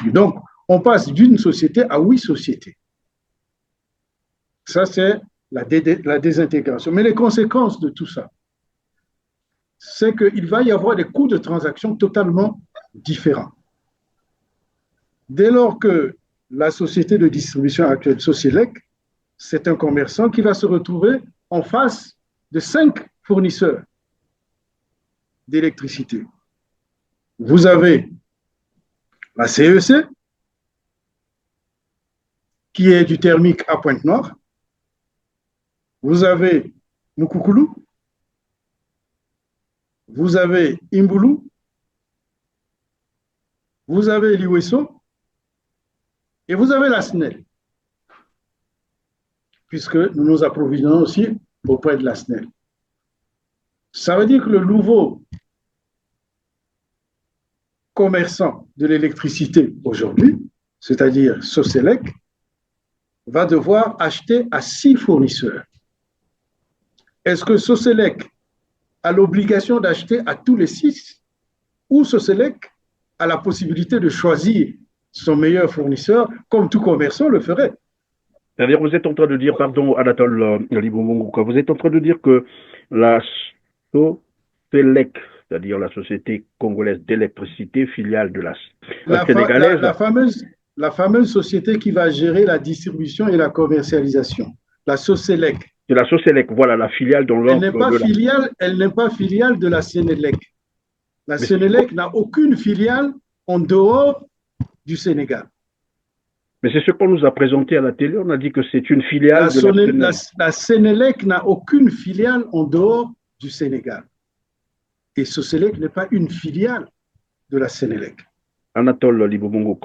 Donc, on passe d'une société à 8 sociétés. Ça, c'est la désintégration. Mais les conséquences de tout ça, c'est qu'il va y avoir des coûts de transaction totalement différents. Dès lors que la société de distribution actuelle, Socelec, c'est un commerçant qui va se retrouver en face de 5 fournisseurs d'électricité. Vous avez la CEC, qui est du thermique à Pointe-Noire. Vous avez Mukukulu. Vous avez Imboulou. Vous avez Liweso. Et vous avez la SNEL, puisque nous nous approvisionnons aussi auprès de la SNEL. Ça veut dire que le nouveau commerçant de l'électricité aujourd'hui, c'est-à-dire Socelec, va devoir acheter à 6 fournisseurs. Est-ce que Socelec a l'obligation d'acheter à tous les 6 ou Socelec a la possibilité de choisir son meilleur fournisseur, comme tout commerçant le ferait? C'est-à-dire, vous êtes en train de dire, pardon, Anatole Liboumongo, vous êtes en train de dire que la Socelec, c'est-à-dire la Société congolaise d'électricité, filiale de la sénégalaise, la fameuse société qui va gérer la distribution et la commercialisation, la Socelec. C'est la Socelec, voilà, la filiale dans l'ordre. Elle n'est pas filiale de la Sénélec. La Sénélec n'a aucune filiale en dehors du Sénégal. Mais c'est ce qu'on nous a présenté à la télé, on a dit que c'est une filiale la Sénélec n'a aucune filiale en dehors du Sénégal. Et Socelec n'est pas une filiale de la Sénélec. Anatole Liboumongo,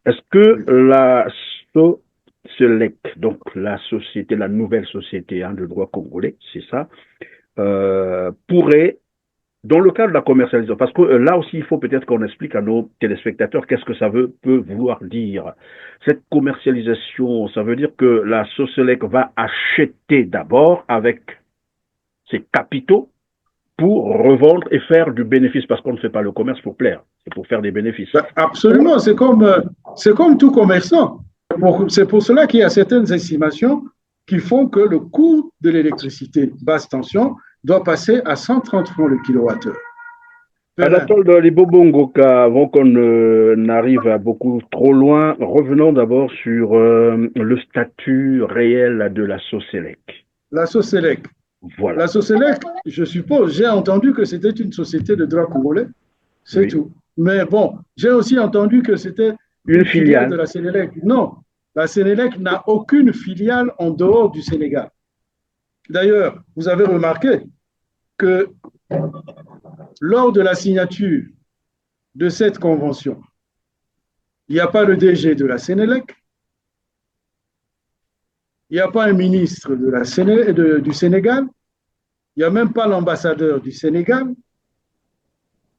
est-ce que la Socelec, donc la société, la nouvelle société de droit congolais, c'est ça, pourrait, dans le cadre de la commercialisation, parce que là aussi, il faut peut-être qu'on explique à nos téléspectateurs qu'est-ce que ça peut vouloir dire. Cette commercialisation, ça veut dire que la Socelec va acheter d'abord avec ses capitaux pour revendre et faire du bénéfice, parce qu'on ne fait pas le commerce pour plaire, c'est pour faire des bénéfices. Absolument, c'est comme tout commerçant. C'est pour cela qu'il y a certaines estimations qui font que le coût de l'électricité basse tension doit passer à 130 francs le kilowattheure. Anatole Liboumongo, avant qu'on n'arrive à beaucoup trop loin, revenons d'abord sur le statut réel de la Socelec. La Socelec. Voilà. La Socelec, je suppose, j'ai entendu que c'était une société de droit congolais, c'est tout. Mais bon, j'ai aussi entendu que c'était une filiale de la Sénélec. Non, la Sénélec n'a aucune filiale en dehors du Sénégal. D'ailleurs, vous avez remarqué que lors de la signature de cette convention, il n'y a pas le DG de la Sénélec, il n'y a pas un ministre de du Sénégal, il n'y a même pas l'ambassadeur du Sénégal.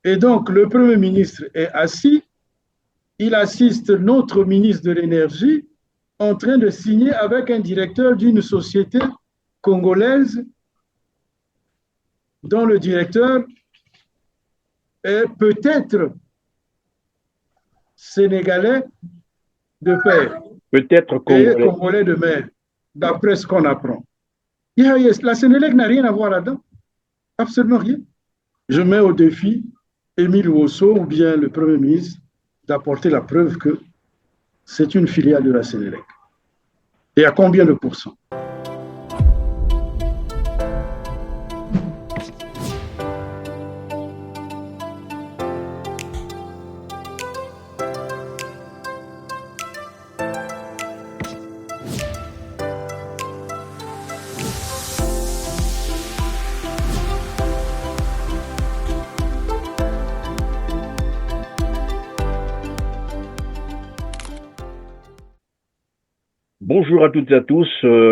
Et donc, le Premier ministre est assis, il assiste notre ministre de l'Énergie en train de signer avec un directeur d'une société congolaise dont le directeur est peut-être sénégalais de père. Peut-être congolais de mère, d'après ce qu'on apprend. La Sénélec n'a rien à voir là-dedans. Absolument rien. Je mets au défi Émile Wosso ou bien le Premier ministre d'apporter la preuve que c'est une filiale de la Sénélec. Et à combien de pourcents? Bonjour à toutes et à tous,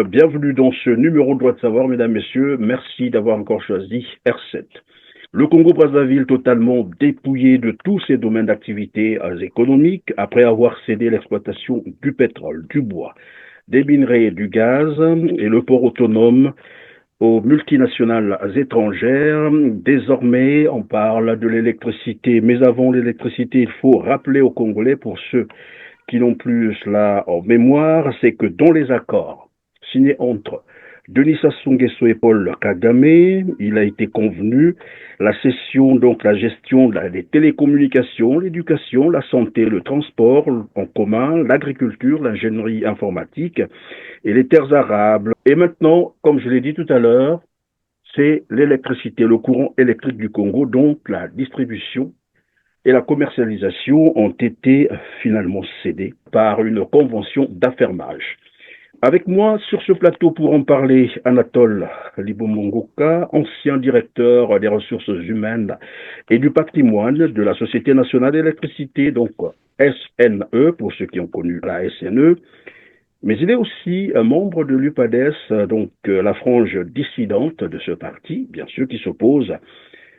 bienvenue dans ce numéro de Droit de savoir, mesdames, messieurs, merci d'avoir encore choisi R7. Le Congo-Brazzaville totalement dépouillé de tous ses domaines d'activité économiques après avoir cédé l'exploitation du pétrole, du bois, des minerais et du gaz et le port autonome aux multinationales étrangères. Désormais, on parle de l'électricité, mais avant l'électricité, il faut rappeler aux Congolais, pour ceux qui n'ont plus cela en mémoire, c'est que dans les accords signés entre Denis Sassou Nguesso et Paul Kagame, il a été convenu la cession, donc la gestion des télécommunications, l'éducation, la santé, le transport en commun, l'agriculture, l'ingénierie informatique et les terres arables. Et maintenant, comme je l'ai dit tout à l'heure, c'est l'électricité, le courant électrique du Congo, donc la distribution et la commercialisation ont été finalement cédées par une convention d'affermage. Avec moi sur ce plateau pour en parler, Anatole Libomongoka, ancien directeur des ressources humaines et du patrimoine de la Société nationale d'électricité, donc SNE, pour ceux qui ont connu la SNE, mais il est aussi un membre de l'UPADES, donc la frange dissidente de ce parti, bien sûr, qui s'oppose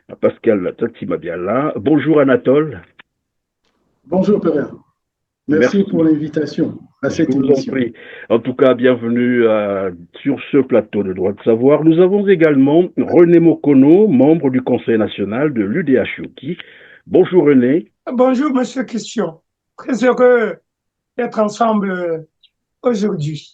à Pascal Tatimabiala. Bonjour Anatole. Bonjour Pérez. Merci pour l'invitation à cette émission. En prie. En tout cas, bienvenue sur ce plateau de Droit de Savoir. Nous avons également René Mokono, membre du Conseil national de l'UDH-UKI. Bonjour René. Bonjour Monsieur Christian. Très heureux d'être ensemble aujourd'hui.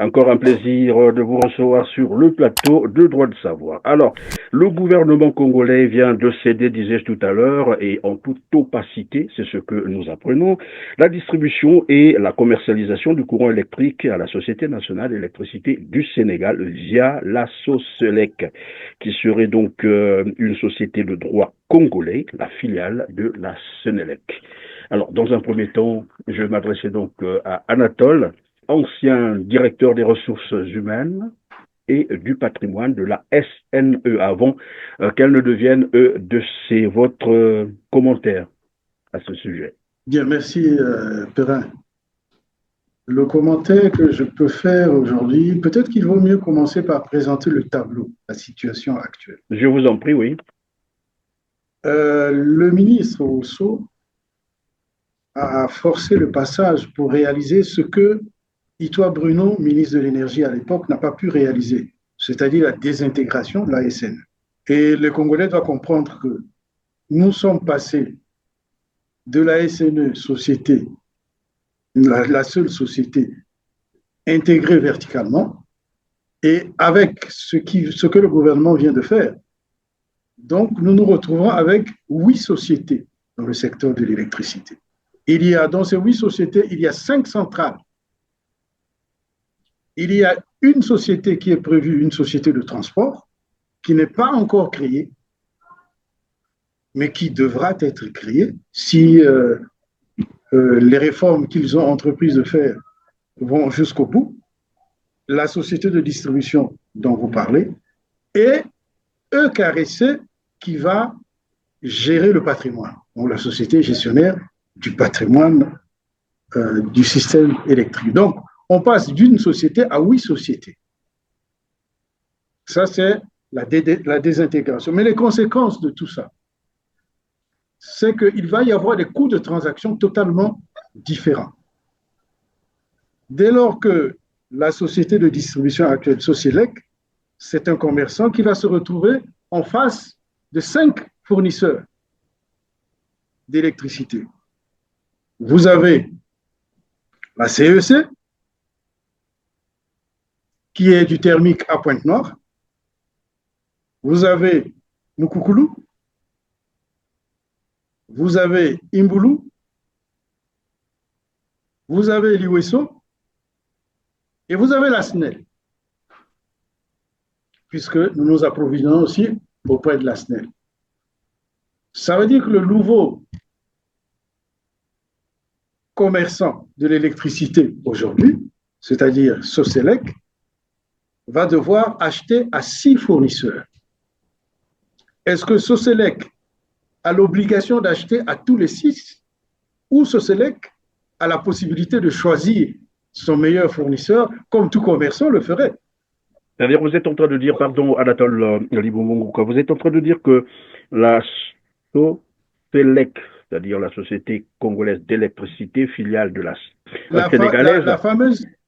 Encore un plaisir de vous recevoir sur le plateau de Droit de Savoir. Alors, le gouvernement congolais vient de céder, disais-je tout à l'heure, et en toute opacité, c'est ce que nous apprenons, la distribution et la commercialisation du courant électrique à la Société nationale d'électricité du Sénégal via la SOSELEC, qui serait donc une société de droit congolais, la filiale de la Sénélec. Alors, dans un premier temps, je m'adressais donc à Anatole, ancien directeur des ressources humaines et du patrimoine de la SNE, avant qu'elle ne devienne EDC. Votre commentaire à ce sujet? Bien, merci Perrin. Le commentaire que je peux faire aujourd'hui, peut-être qu'il vaut mieux commencer par présenter le tableau, la situation actuelle. Je vous en prie, oui. Le ministre Rousseau a forcé le passage pour réaliser ce que Itoa Bruno, ministre de l'Énergie à l'époque, n'a pas pu réaliser, c'est-à-dire la désintégration de la SN. Et le Congolais doit comprendre que nous sommes passés de la SNE, société, la seule société intégrée verticalement, et avec ce que le gouvernement vient de faire. Donc, nous nous retrouvons avec 8 sociétés dans le secteur de l'électricité. Dans ces 8 sociétés, il y a 5 centrales. Il y a une société qui est prévue, une société de transport, qui n'est pas encore créée, mais qui devra être créée si les réformes qu'ils ont entreprises de faire vont jusqu'au bout. La société de distribution dont vous parlez, et EKRC qui va gérer le patrimoine, donc la société gestionnaire du patrimoine du système électrique. Donc, on passe d'une société à 8 sociétés. Ça, c'est la désintégration. Mais les conséquences de tout ça, c'est qu'il va y avoir des coûts de transaction totalement différents. Dès lors que la société de distribution actuelle, Soselec, c'est un commerçant qui va se retrouver en face de 5 fournisseurs d'électricité. Vous avez la CEC, qui est du thermique à Pointe-Noire. Vous avez Mukukulu. Vous avez Imboulou. Vous avez Liweso. Et vous avez la SNEL, puisque nous nous approvisionnons aussi auprès de la SNEL. Ça veut dire que le nouveau commerçant de l'électricité aujourd'hui, c'est-à-dire Soselec, va devoir acheter à 6 fournisseurs. Est-ce que Soselec a l'obligation d'acheter à tous les 6 ou Soselec a la possibilité de choisir son meilleur fournisseur comme tout commerçant le ferait? C'est-à-dire, vous êtes en train de dire, pardon, Anatole Libomongoka, vous êtes en train de dire que la Soselec, c'est-à-dire la Société congolaise d'électricité, filiale de la sénégalaise,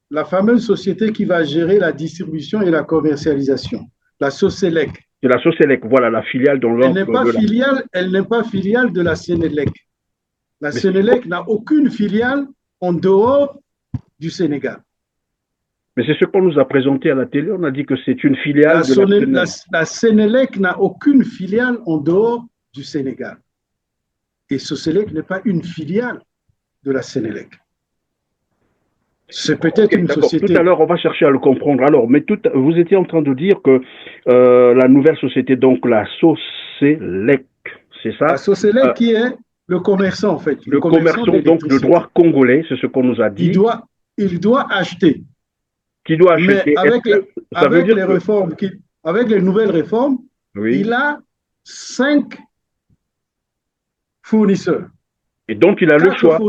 la fameuse société qui va gérer la distribution et la commercialisation la Soselec. De la Soselec, voilà, la filiale dans l'ordre. Elle n'est pas filiale de la Sénélec. La Sénélec n'a aucune filiale en dehors du Sénégal. Mais c'est ce qu'on nous a présenté à la télé, on a dit que c'est une filiale la Sénélec n'a aucune filiale en dehors du Sénégal. Et Soselec n'est pas une filiale de la Sénélec. C'est peut-être une société. Tout à l'heure, on va chercher à le comprendre. Alors, mais vous étiez en train de dire que la nouvelle société, donc la Soselec, c'est ça? La Soselec qui est le commerçant, en fait. Le commerçant, donc, de droit congolais, c'est ce qu'on nous a dit. Il doit acheter. Qui doit acheter. Mais avec les nouvelles réformes, oui, il a 5 fournisseurs. Et donc, il a le choix.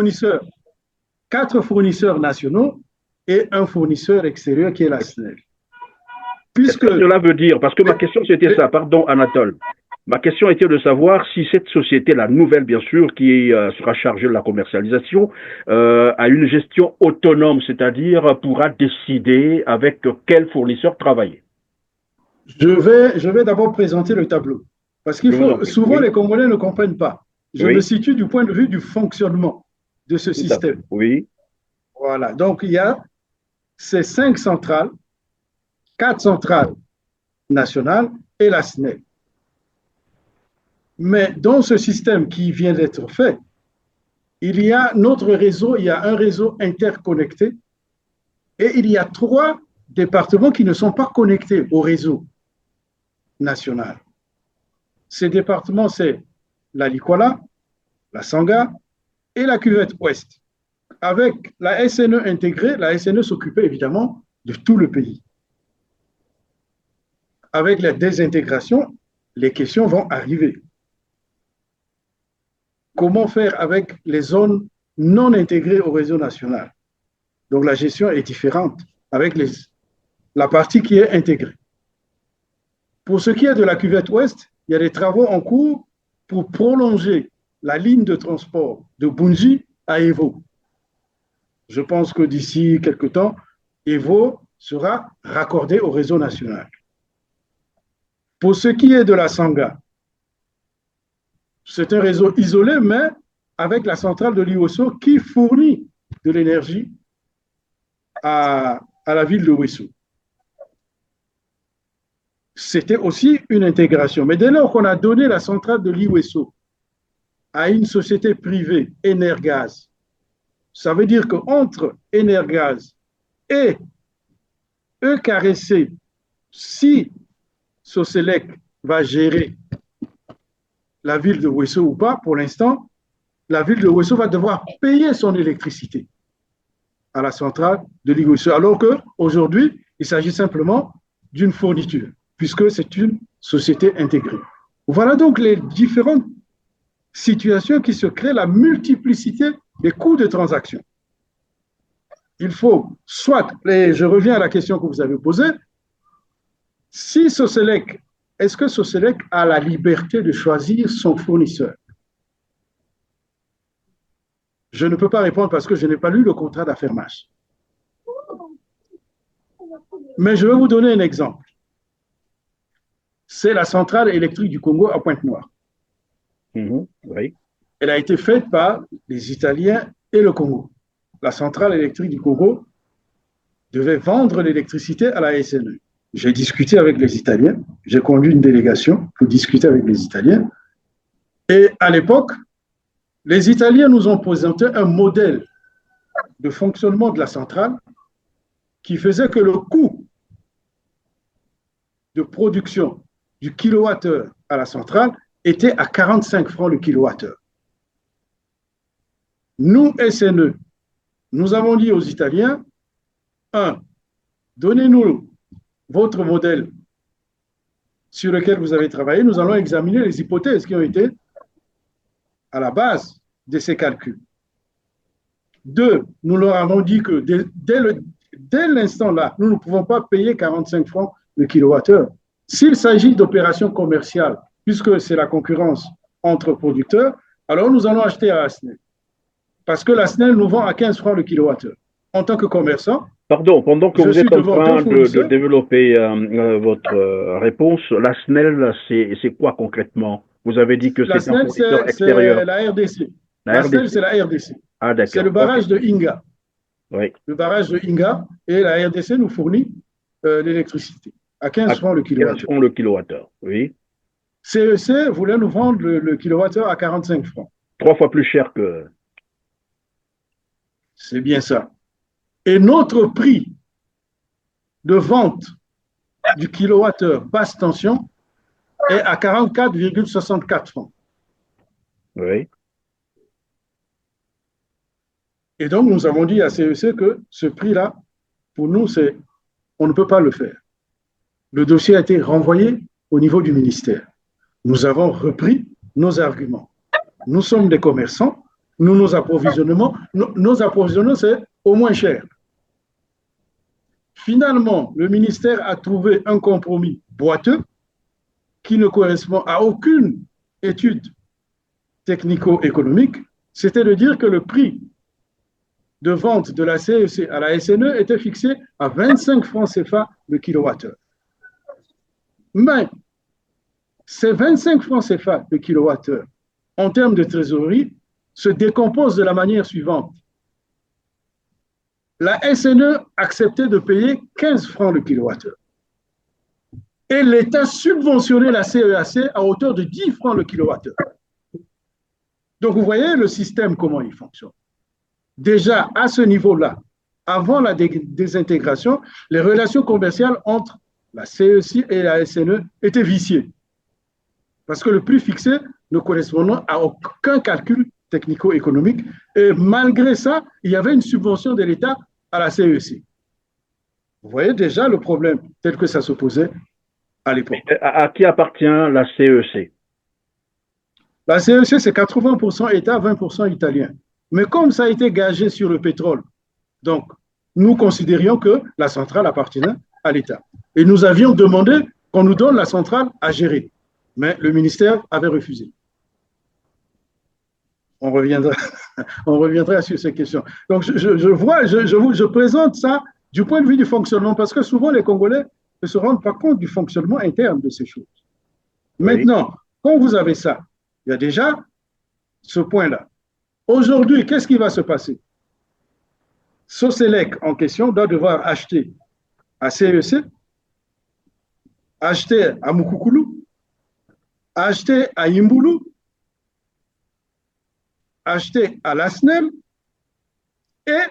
4 fournisseurs nationaux et un fournisseur extérieur qui est la SNEL. Qu'est-ce que cela veut dire? Parce que ma question, c'était ça. Pardon, Anatole. Ma question était de savoir si cette société, la nouvelle, bien sûr, qui sera chargée de la commercialisation, a une gestion autonome, c'est-à-dire pourra décider avec quel fournisseur travailler. Je vais d'abord présenter le tableau. Parce qu'il faut, souvent, les Congolais ne comprennent pas. Je me situe du point de vue du fonctionnement de ce système. Oui. Voilà. Donc, il y a ces 5 centrales, 4 centrales nationales et la SNEL. Mais dans ce système qui vient d'être fait, il y a notre réseau, il y a un réseau interconnecté et il y a 3 départements qui ne sont pas connectés au réseau national. Ces départements, c'est la Likwala, la Sanga et la cuvette ouest. Avec la SNE intégrée, la SNE s'occupait évidemment de tout le pays. Avec la désintégration, les questions vont arriver. Comment faire avec les zones non intégrées au réseau national? Donc la gestion est différente avec la partie qui est intégrée. Pour ce qui est de la cuvette ouest, il y a des travaux en cours pour prolonger la ligne de transport de Bunji à Evo. Je pense que d'ici quelque temps, Evo sera raccordé au réseau national. Pour ce qui est de la Sanga, c'est un réseau isolé, mais avec la centrale de Liosso qui fournit de l'énergie à la ville de Ouessou. C'était aussi une intégration. Mais dès lors qu'on a donné la centrale de Liosso à une société privée, Energaz, ça veut dire qu'entre Energaz et EKRC, si Soselec va gérer la ville de Ouessou ou pas, pour l'instant, la ville de Ouessou va devoir payer son électricité à la centrale de l'Ouessou, alors qu'aujourd'hui, il s'agit simplement d'une fourniture, puisque c'est une société intégrée. Voilà donc les différentes situations qui se créent, la multiplicité des coûts de transaction. Il faut soit, et je reviens à la question que vous avez posée, si Soselec, est-ce que Soselec a la liberté de choisir son fournisseur? Je ne peux pas répondre parce que je n'ai pas lu le contrat d'affermage. Mais je vais vous donner un exemple. C'est la centrale électrique du Congo à Pointe-Noire. Oui. Elle a été faite par les Italiens et le Congo. La centrale électrique du Congo devait vendre l'électricité à la SNE. J'ai discuté avec les Italiens, j'ai conduit une délégation pour discuter avec les Italiens. Et à l'époque, les Italiens nous ont présenté un modèle de fonctionnement de la centrale qui faisait que le coût de production du kilowattheure à la centrale était à 45 francs le kilowattheure. Nous, SNE, nous avons dit aux Italiens, donnez-nous votre modèle sur lequel vous avez travaillé, nous allons examiner les hypothèses qui ont été à la base de ces calculs. 2, nous leur avons dit que dès l'instant-là, nous ne pouvons pas payer 45 francs le kilowattheure. S'il s'agit d'opérations commerciales, puisque c'est la concurrence entre producteurs, alors nous allons acheter à la SNEL. Parce que la SNEL nous vend à 15 francs le kilowattheure. En tant que commerçant, Pardon, pendant que Je vous suis êtes en devant train deux de fournisseurs. développer votre réponse, la SNEL, c'est quoi concrètement? Vous avez dit que La c'est un SNEL, fournisseur c'est extérieur, la RDC. la La SNEL, RDC. c'est la RDC. Ah, C'est le d'accord, ok. barrage de Inga. Oui. Le barrage de Inga et la RDC nous fournit l'électricité à 15 À francs le 15 kilowattheure. francs le kilowattheure, oui. CEC voulait nous vendre le kilowattheure à 45 francs. 3 fois plus cher que... C'est bien ça. Et notre prix de vente du kilowattheure basse tension est à 44,64 francs. Oui. Et donc, nous avons dit à CEC que ce prix-là, pour nous, on ne peut pas le faire. Le dossier a été renvoyé au niveau du ministère. Nous avons repris nos arguments. Nous sommes des commerçants, nos approvisionnements, c'est au moins cher. Finalement, le ministère a trouvé un compromis boiteux qui ne correspond à aucune étude technico-économique. C'était de dire que le prix de vente de la CEC à la SNE était fixé à 25 francs CFA le kilowattheure. Mais ces 25 francs CFA le kilowattheure, en termes de trésorerie, se décomposent de la manière suivante. La SNE acceptait de payer 15 francs le kilowattheure. Et l'État subventionnait la CEAC à hauteur de 10 francs le kilowattheure. Donc, vous voyez le système, comment il fonctionne. Déjà, à ce niveau-là, avant la désintégration, les relations commerciales entre la CEC et la SNE étaient viciées. Parce que le prix fixé ne correspondait à aucun calcul technico-économique. Et malgré ça, il y avait une subvention de l'État à la CEC. Vous voyez déjà le problème tel que ça se posait à l'époque. À qui appartient la CEC? La CEC, c'est 80% État, 20% italien. Mais comme ça a été gagé sur le pétrole, donc nous considérions que la centrale appartenait à l'État. Et nous avions demandé qu'on nous donne la centrale à gérer. Mais le ministère avait refusé. On reviendra sur ces questions. Donc, je présente ça du point de vue du fonctionnement, parce que souvent les Congolais ne se rendent pas compte du fonctionnement interne de ces choses. Oui. Maintenant, quand vous avez ça, il y a déjà ce point-là. Aujourd'hui, qu'est-ce qui va se passer? Soselec en question doit devoir acheter à CEC, acheter à Mukukulu, acheter à Imbulu, acheter à la SNEL, et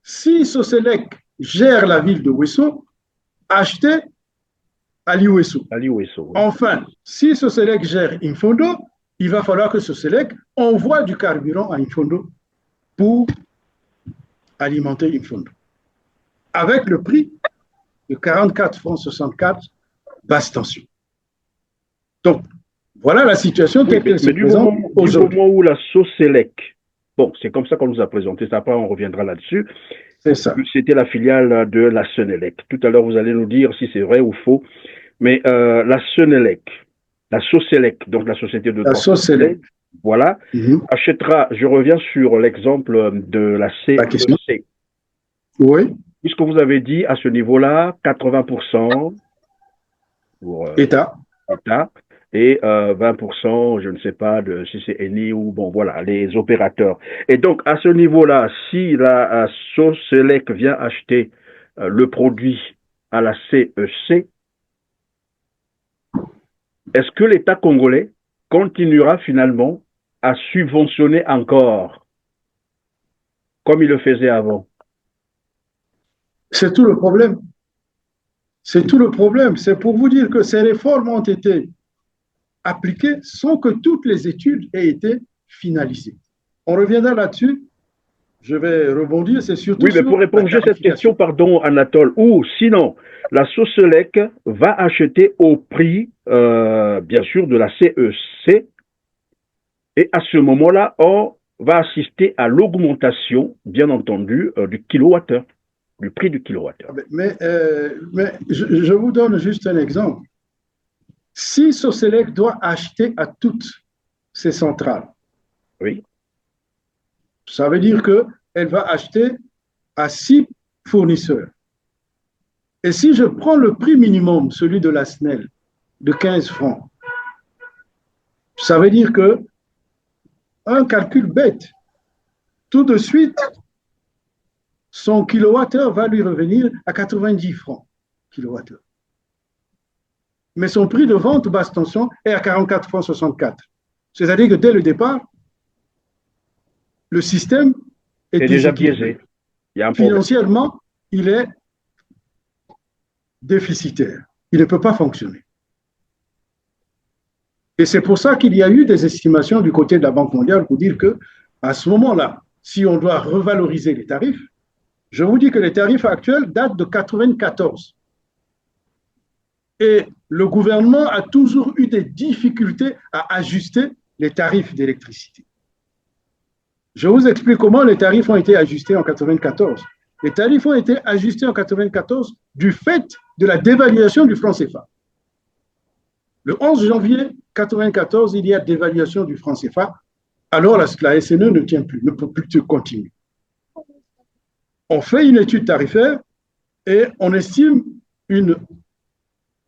si Soselec gère la ville de Ouesso, acheter à l'Iwesso. Oui. Enfin, si Soselec gère Infondo, il va falloir que Soselec envoie du carburant à Infondo pour alimenter Infondo. Avec le prix de 44 francs 64 basse tension. Donc, voilà la situation telle qu'elle se présente aujourd'hui. Du moment où la Soselec, bon, c'est comme ça qu'on nous a présenté ça, après on reviendra là-dessus. C'est ça. C'était la filiale de la Senelec. Tout à l'heure, vous allez nous dire si c'est vrai ou faux. Mais la Senelec, la Soselec, donc la société de la Soselec, voilà, achètera, je reviens sur l'exemple de la CEC. Oui. Puisque vous avez dit à ce niveau-là, 80% pour État et 20%, je ne sais pas si c'est Eni ou bon voilà, les opérateurs. Et donc à ce niveau-là, si la Soselec vient acheter le produit à la CEC, est-ce que l'État congolais continuera finalement à subventionner encore comme il le faisait avant? C'est tout le problème. C'est tout le problème. C'est pour vous dire que ces réformes ont été appliquées sans que toutes les études aient été finalisées. On reviendra là-dessus. Je vais rebondir, c'est surtout. Oui, mais pour répondre à cette question, pardon, Anatole, ou sinon, la Soselec va acheter au prix, bien sûr, de la CEC, et à ce moment-là, on va assister à l'augmentation, bien entendu, du kilowattheure, du prix du kilowattheure. Mais je vous donne juste un exemple. Si Soselec doit acheter à toutes ces centrales, oui, ça veut dire qu'elle va acheter à 6 fournisseurs. Et si je prends le prix minimum, celui de la SNEL, de 15 francs, ça veut dire que un calcul bête, tout de suite, son kilowattheure va lui revenir à 90 francs kilowattheure. Mais son prix de vente basse tension est à 44 francs 64. C'est-à-dire que dès le départ, le système est déjà biaisé. Financièrement, il est déficitaire. Il ne peut pas fonctionner. Et c'est pour ça qu'il y a eu des estimations du côté de la Banque mondiale pour dire que, à ce moment-là, si on doit revaloriser les tarifs, je vous dis que les tarifs actuels datent de 1994. Et le gouvernement a toujours eu des difficultés à ajuster les tarifs d'électricité. Je vous explique comment les tarifs ont été ajustés en 1994. Les tarifs ont été ajustés en 1994 du fait de la dévaluation du franc CFA. Le 11 janvier 1994, il y a dévaluation du franc CFA. Alors la SNE ne tient plus, ne peut plus continuer. On fait une étude tarifaire et on estime une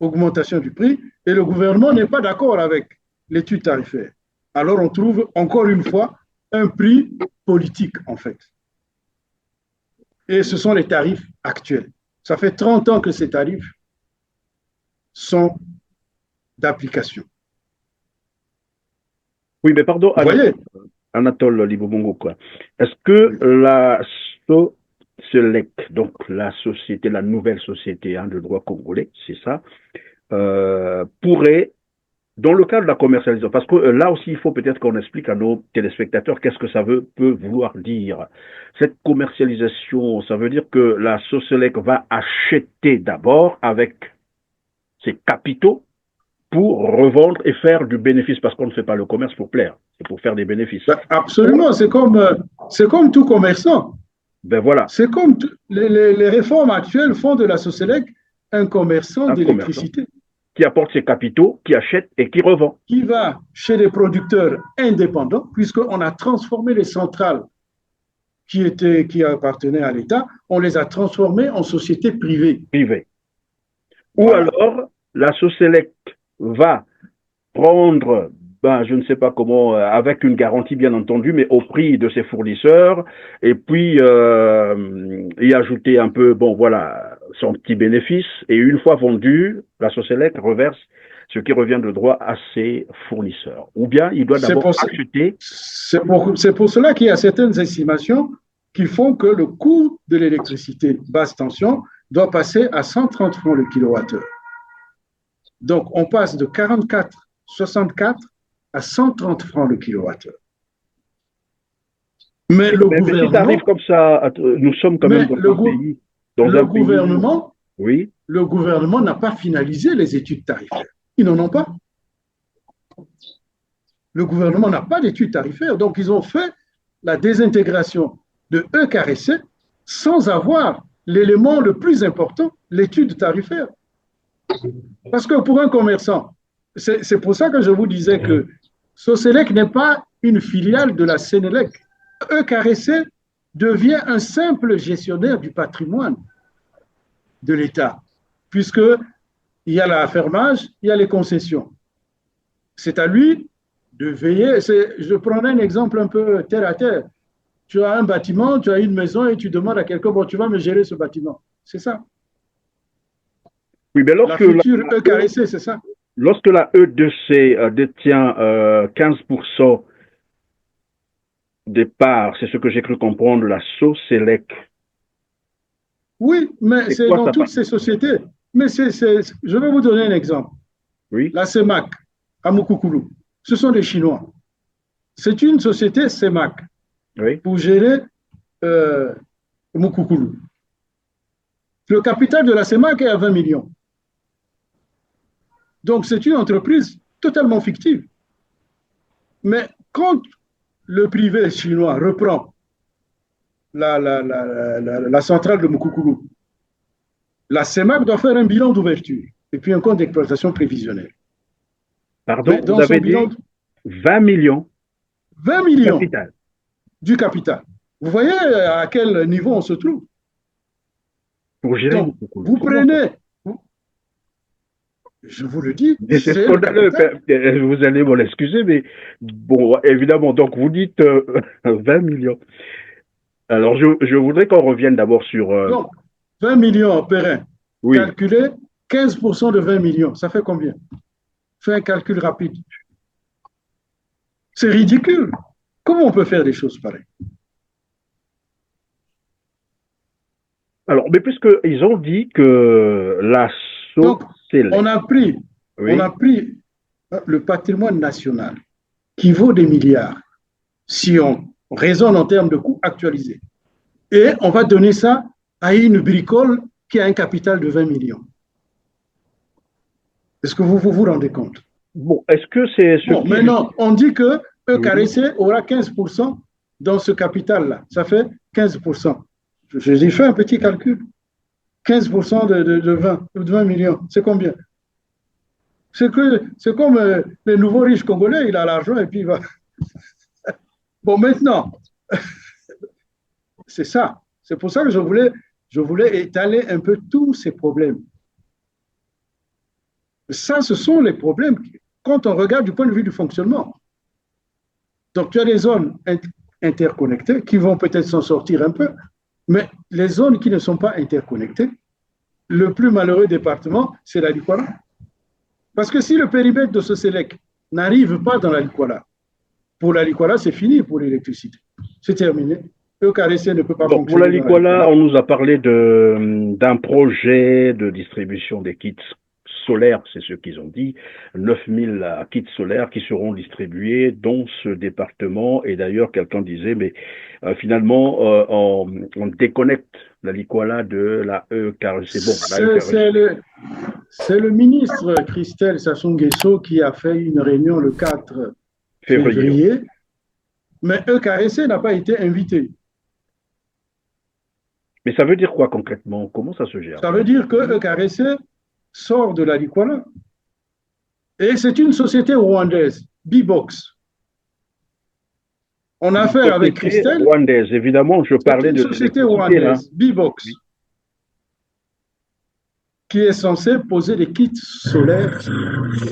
augmentation du prix et le gouvernement n'est pas d'accord avec l'étude tarifaire. Alors on trouve encore une fois un prix politique en fait. Et ce sont les tarifs actuels. Ça fait 30 ans que ces tarifs sont d'application. Oui, mais pardon, Anatole Libobongo, quoi. Est-ce que la SOSELEC, donc la société, la nouvelle société de droit congolais, c'est ça, pourrait, dans le cadre de la commercialisation, parce que là aussi, il faut peut-être qu'on explique à nos téléspectateurs qu'est-ce que ça peut vouloir dire. Cette commercialisation, ça veut dire que la SOSELEC va acheter d'abord avec ses capitaux pour revendre et faire du bénéfice, parce qu'on ne fait pas le commerce pour plaire, c'est pour faire des bénéfices. Absolument, c'est comme tout commerçant. Ben voilà. C'est comme les réformes actuelles font de la SOSELEC un commerçant d'électricité. Qui apporte ses capitaux, qui achète et qui revend. Qui va chez les producteurs indépendants, puisqu'on a transformé les centrales qui appartenaient à l'État, on les a transformées en sociétés privées. Ou alors, la SOSELEC va prendre, je ne sais pas comment, avec une garantie bien entendu, mais au prix de ses fournisseurs, et puis y ajouter un peu, son petit bénéfice, et une fois vendu, la SOSELEC reverse ce qui revient de droit à ses fournisseurs. Ou bien il doit d'abord acheter. C'est pour cela qu'il y a certaines estimations qui font que le coût de l'électricité basse tension doit passer à 130 francs le kilowattheure. Donc, on passe de 44,64 à 130 francs le kilowattheure. Mais le gouvernement... Si ça arrive comme ça, nous sommes quand même dans un pays... Le gouvernement n'a pas finalisé les études tarifaires. Ils n'en ont pas. Le gouvernement n'a pas d'études tarifaires. Donc, ils ont fait la désintégration de EKRC sans avoir l'élément le plus important, l'étude tarifaire. Parce que pour un commerçant, c'est pour ça que je vous disais que SOSELEC n'est pas une filiale de la Sénélec. EKRC devient un simple gestionnaire du patrimoine de l'État, puisqu'il y a l'affermage, il y a les concessions. C'est à lui de veiller. Je prendrai un exemple un peu terre à terre. Tu as un bâtiment, tu as une maison et tu demandes à quelqu'un, tu vas me gérer ce bâtiment. C'est ça. Oui, mais lorsque la future EKRC, c'est ça. Lorsque la E2C détient 15% des parts, c'est ce que j'ai cru comprendre, la SOSELEC. Oui, mais c'est dans toutes ces sociétés. Mais je vais vous donner un exemple. Oui. La CEMAC, à Mukukulu, ce sont des Chinois. C'est une société CEMAC pour gérer Mukukulu. Le capital de la CEMAC est à 20 millions. Donc, c'est une entreprise totalement fictive. Mais quand le privé chinois reprend la centrale de Mukukulu, la CEMAC doit faire un bilan d'ouverture et puis un compte d'exploitation prévisionnel. Pardon, vous avez dit 20 millions 20 millions du capital. Vous voyez à quel niveau on se trouve. Pour gérer Donc, vous prenez, je vous le dis, c'est scandaleux. Vous allez m'en excuser, mais bon, évidemment, donc vous dites 20 millions. Alors, je voudrais qu'on revienne d'abord sur... Donc, 20 millions, Perrin, oui. calculez 15% de 20 millions, ça fait combien? Fais un calcul rapide. C'est ridicule. Comment on peut faire des choses pareilles? Alors, mais puisqu'ils ont dit que la Donc, Soselec... on a pris le patrimoine national qui vaut des milliards, si on raisonne en termes de coûts actualisés, et on va donner ça à une bricole qui a un capital de 20 millions. Est-ce que vous vous rendez compte? Bon, est-ce que c'est... Bon, maintenant, on dit que EKRC aura 15% dans ce capital-là. Ça fait 15%. J'ai fait un petit calcul. 15% de 20 millions, c'est combien? C'est comme les nouveaux riches congolais, il a l'argent et puis il va. Bon, maintenant, c'est ça. C'est pour ça que je voulais étaler un peu tous ces problèmes. Ça, ce sont les problèmes quand on regarde du point de vue du fonctionnement. Donc, tu as des zones interconnectées qui vont peut-être s'en sortir un peu, mais les zones qui ne sont pas interconnectées, le plus malheureux département, c'est la Likwala. Parce que si le périmètre de ce Soselec n'arrive pas dans la Likwala, pour la Likwala, c'est fini pour l'électricité. C'est terminé. EKRC ne peut pas fonctionner. Pour la Likwala, on nous a parlé d'un projet de distribution des kits solaires, c'est ce qu'ils ont dit, 9000 kits solaires qui seront distribués dans ce département. Et d'ailleurs, quelqu'un disait, mais finalement, on déconnecte la Likwala de la EKRC. Bon, c'est le ministre Christelle Sassou Nguesso qui a fait une réunion le 4 février, mais EKRC n'a pas été invité. Mais ça veut dire quoi concrètement? Comment ça se gère? Ça veut dire que EKRC sort de la Likwala. Et c'est une société rwandaise, B-Box. On a affaire avec Christelle. Rwandaise, évidemment, je parlais de. Une société rwandaise, B-Box, oui, qui est censée poser des kits solaires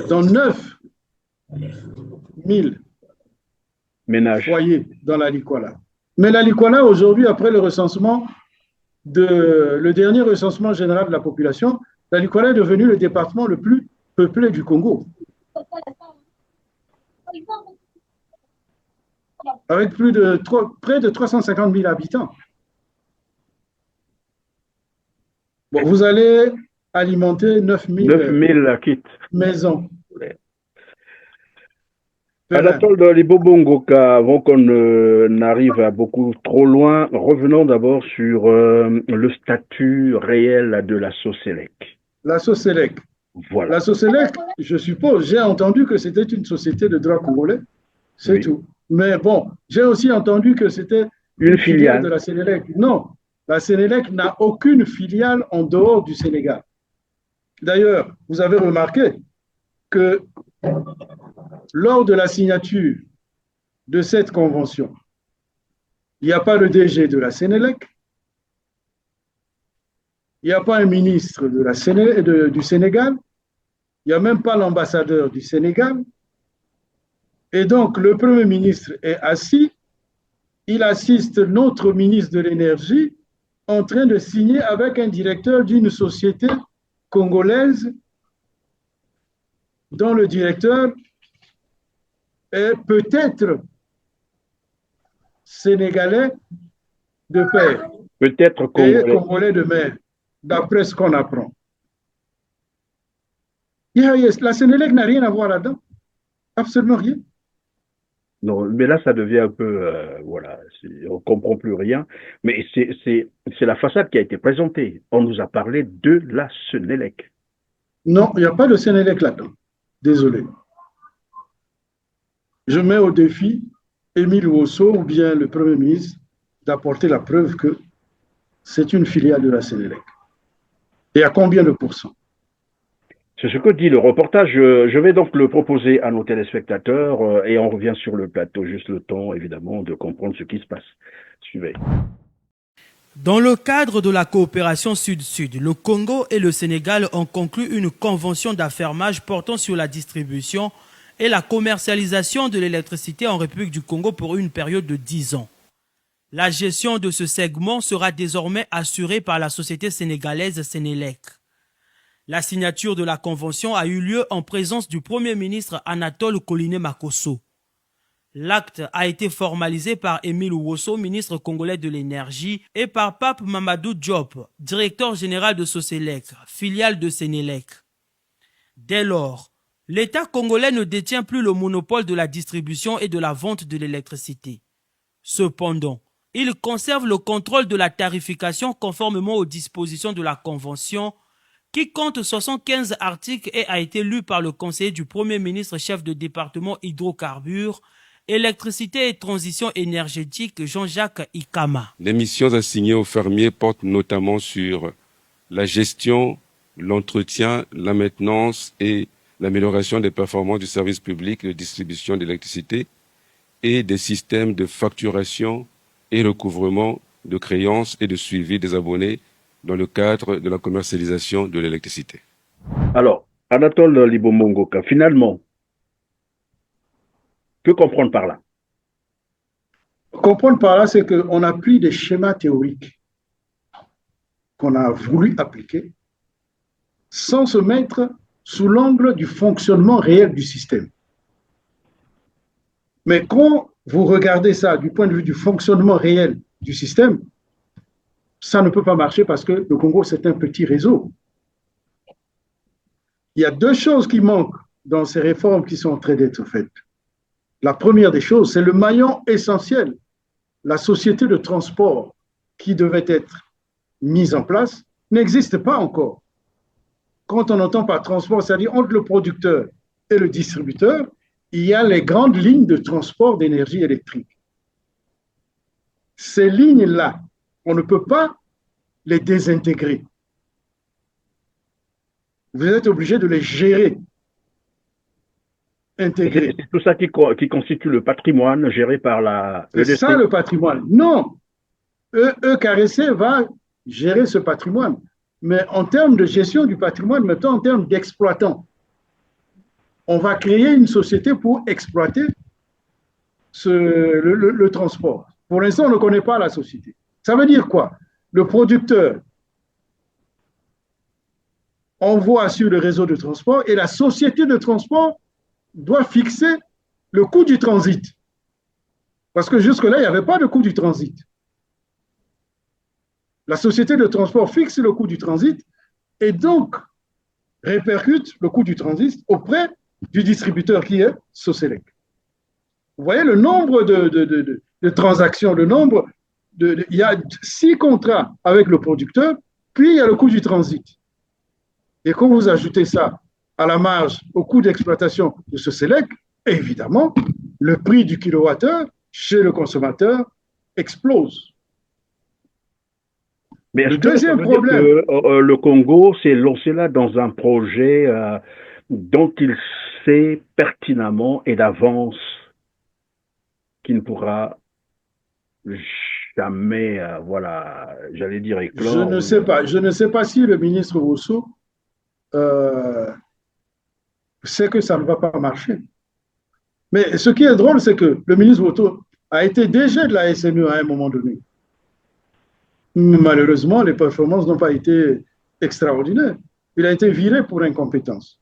dans 9000 foyers dans la Likwala. Mais la Likwala, aujourd'hui, après le dernier recensement général de la population, la Likwala est devenue le département le plus peuplé du Congo. Avec près de 350 000 habitants. Bon, vous allez alimenter 9000 kits maisons. Anatole de Libobongoka, avant qu'on n'arrive à beaucoup trop loin, revenons d'abord sur le statut réel de la Soselec. La Soselec. Voilà. La Soselec, je suppose, j'ai entendu que c'était une société de droit congolais, c'est tout. Mais bon, j'ai aussi entendu que c'était une filiale de la Sénélec. Non, la Sénélec n'a aucune filiale en dehors du Sénégal. D'ailleurs, vous avez remarqué que lors de la signature de cette convention, il n'y a pas le DG de la Sénélec, il n'y a pas un ministre du Sénégal, il n'y a même pas l'ambassadeur du Sénégal. Et donc, le Premier ministre est assis, il assiste notre ministre de l'Énergie en train de signer avec un directeur d'une société congolaise dont le directeur est peut-être sénégalais de père. Peut-être congolais. Et congolais de mère, d'après ce qu'on apprend. La Sénélec n'a rien à voir là-dedans. Absolument rien. Non, mais là, ça devient un peu, voilà, on ne comprend plus rien. Mais c'est la façade qui a été présentée. On nous a parlé de la Sénélec. Non, il n'y a pas de Sénélec là-dedans. Désolé. Je mets au défi Émile Wosso ou bien le Premier ministre d'apporter la preuve que c'est une filiale de la Sénélec. Et à combien de pourcents? C'est ce que dit le reportage. Je vais donc le proposer à nos téléspectateurs et on revient sur le plateau. Juste le temps, évidemment, de comprendre ce qui se passe. Suivez. Dans le cadre de la coopération Sud-Sud, le Congo et le Sénégal ont conclu une convention d'affermage portant sur la distribution et la commercialisation de l'électricité en République du Congo pour une période de 10 ans. La gestion de ce segment sera désormais assurée par la société sénégalaise Sénélec. La signature de la convention a eu lieu en présence du Premier ministre Anatole Koliné Makosso. L'acte a été formalisé par Émile Ouosso, ministre congolais de l'énergie, et par Pape Mamadou Diop, directeur général de Sosélec, filiale de Sénélec. Dès lors, l'État congolais ne détient plus le monopole de la distribution et de la vente de l'électricité. Cependant, il conserve le contrôle de la tarification conformément aux dispositions de la Convention qui compte 75 articles et a été lu par le conseiller du Premier ministre chef de département hydrocarbures, électricité et transition énergétique Jean-Jacques Ikama. Les missions assignées aux fermiers portent notamment sur la gestion, l'entretien, la maintenance et l'amélioration des performances du service public de distribution d'électricité et des systèmes de facturation et recouvrement de créances et de suivi des abonnés dans le cadre de la commercialisation de l'électricité. Alors, Anatole Libomongoka, finalement, que comprendre par là? Comprendre par là, c'est qu'on a pris des schémas théoriques qu'on a voulu appliquer sans se mettre sous l'angle du fonctionnement réel du système. Mais quand vous regardez ça du point de vue du fonctionnement réel du système, ça ne peut pas marcher parce que le Congo, c'est un petit réseau. Il y a deux choses qui manquent dans ces réformes qui sont en train d'être faites. La première des choses, c'est le maillon essentiel, la société de transport qui devait être mise en place, n'existe pas encore. Quand on entend par transport, c'est-à-dire entre le producteur et le distributeur, il y a les grandes lignes de transport d'énergie électrique. Ces lignes-là, on ne peut pas les désintégrer. Vous êtes obligé de les gérer, intégrer. C'est tout ça qui constitue le patrimoine géré par la EDC. C'est ça le patrimoine. Non, EKRC va gérer ce patrimoine. Mais en termes de gestion du patrimoine, maintenant en termes d'exploitant, on va créer une société pour exploiter le transport. Pour l'instant, on ne connaît pas la société. Ça veut dire quoi? Le producteur envoie sur le réseau de transport et la société de transport doit fixer le coût du transit. Parce que jusque-là, il n'y avait pas de coût du transit. La société de transport fixe le coût du transit et donc répercute le coût du transit auprès du distributeur qui est Sosélec. Vous voyez le nombre de transactions, il y a 6 contrats avec le producteur, puis il y a le coût du transit. Et quand vous ajoutez ça à la marge, au coût d'exploitation de Sosélec, évidemment, le prix du kilowattheure chez le consommateur explose. Mais le deuxième problème, le Congo s'est lancé là dans un projet dont il sait pertinemment et d'avance qu'il ne pourra jamais, j'allais dire éclore. Je ne sais pas si le ministre Ouosso sait que ça ne va pas marcher. Mais ce qui est drôle, c'est que le ministre Ouosso a été DG de la SNE à un moment donné. Malheureusement, les performances n'ont pas été extraordinaires. Il a été viré pour incompétence.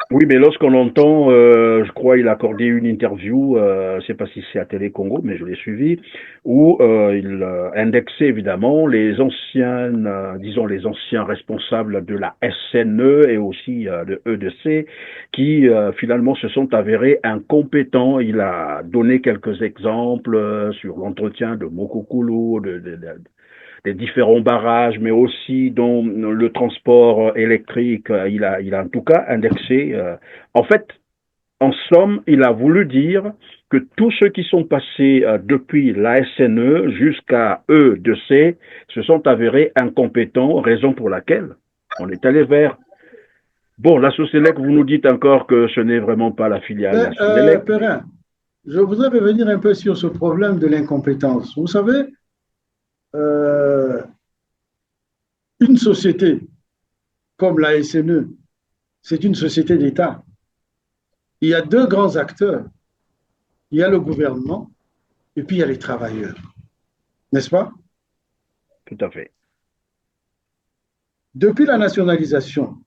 Oui, mais lorsqu'on entend, je crois, il a accordé une interview, je ne sais pas si c'est à Télé Congo, mais je l'ai suivi, où il indexait évidemment les anciens responsables de la SNE et aussi de EDC, qui finalement se sont avérés incompétents. Il a donné quelques exemples sur l'entretien de Mokokulu, des différents barrages, mais aussi dans le transport électrique. Il a en tout cas indexé. En fait, en somme, il a voulu dire que tous ceux qui sont passés depuis la SNE jusqu'à E2C se sont avérés incompétents, raison pour laquelle on est allé vers... Bon, la Sosélec, vous nous dites encore que ce n'est vraiment pas la filiale. Perrin, je voudrais revenir un peu sur ce problème de l'incompétence. Vous savez, une société comme la SNE, c'est une société d'État. Il y a deux grands acteurs. Il y a le gouvernement et puis il y a les travailleurs. N'est-ce pas? Tout à fait. Depuis la nationalisation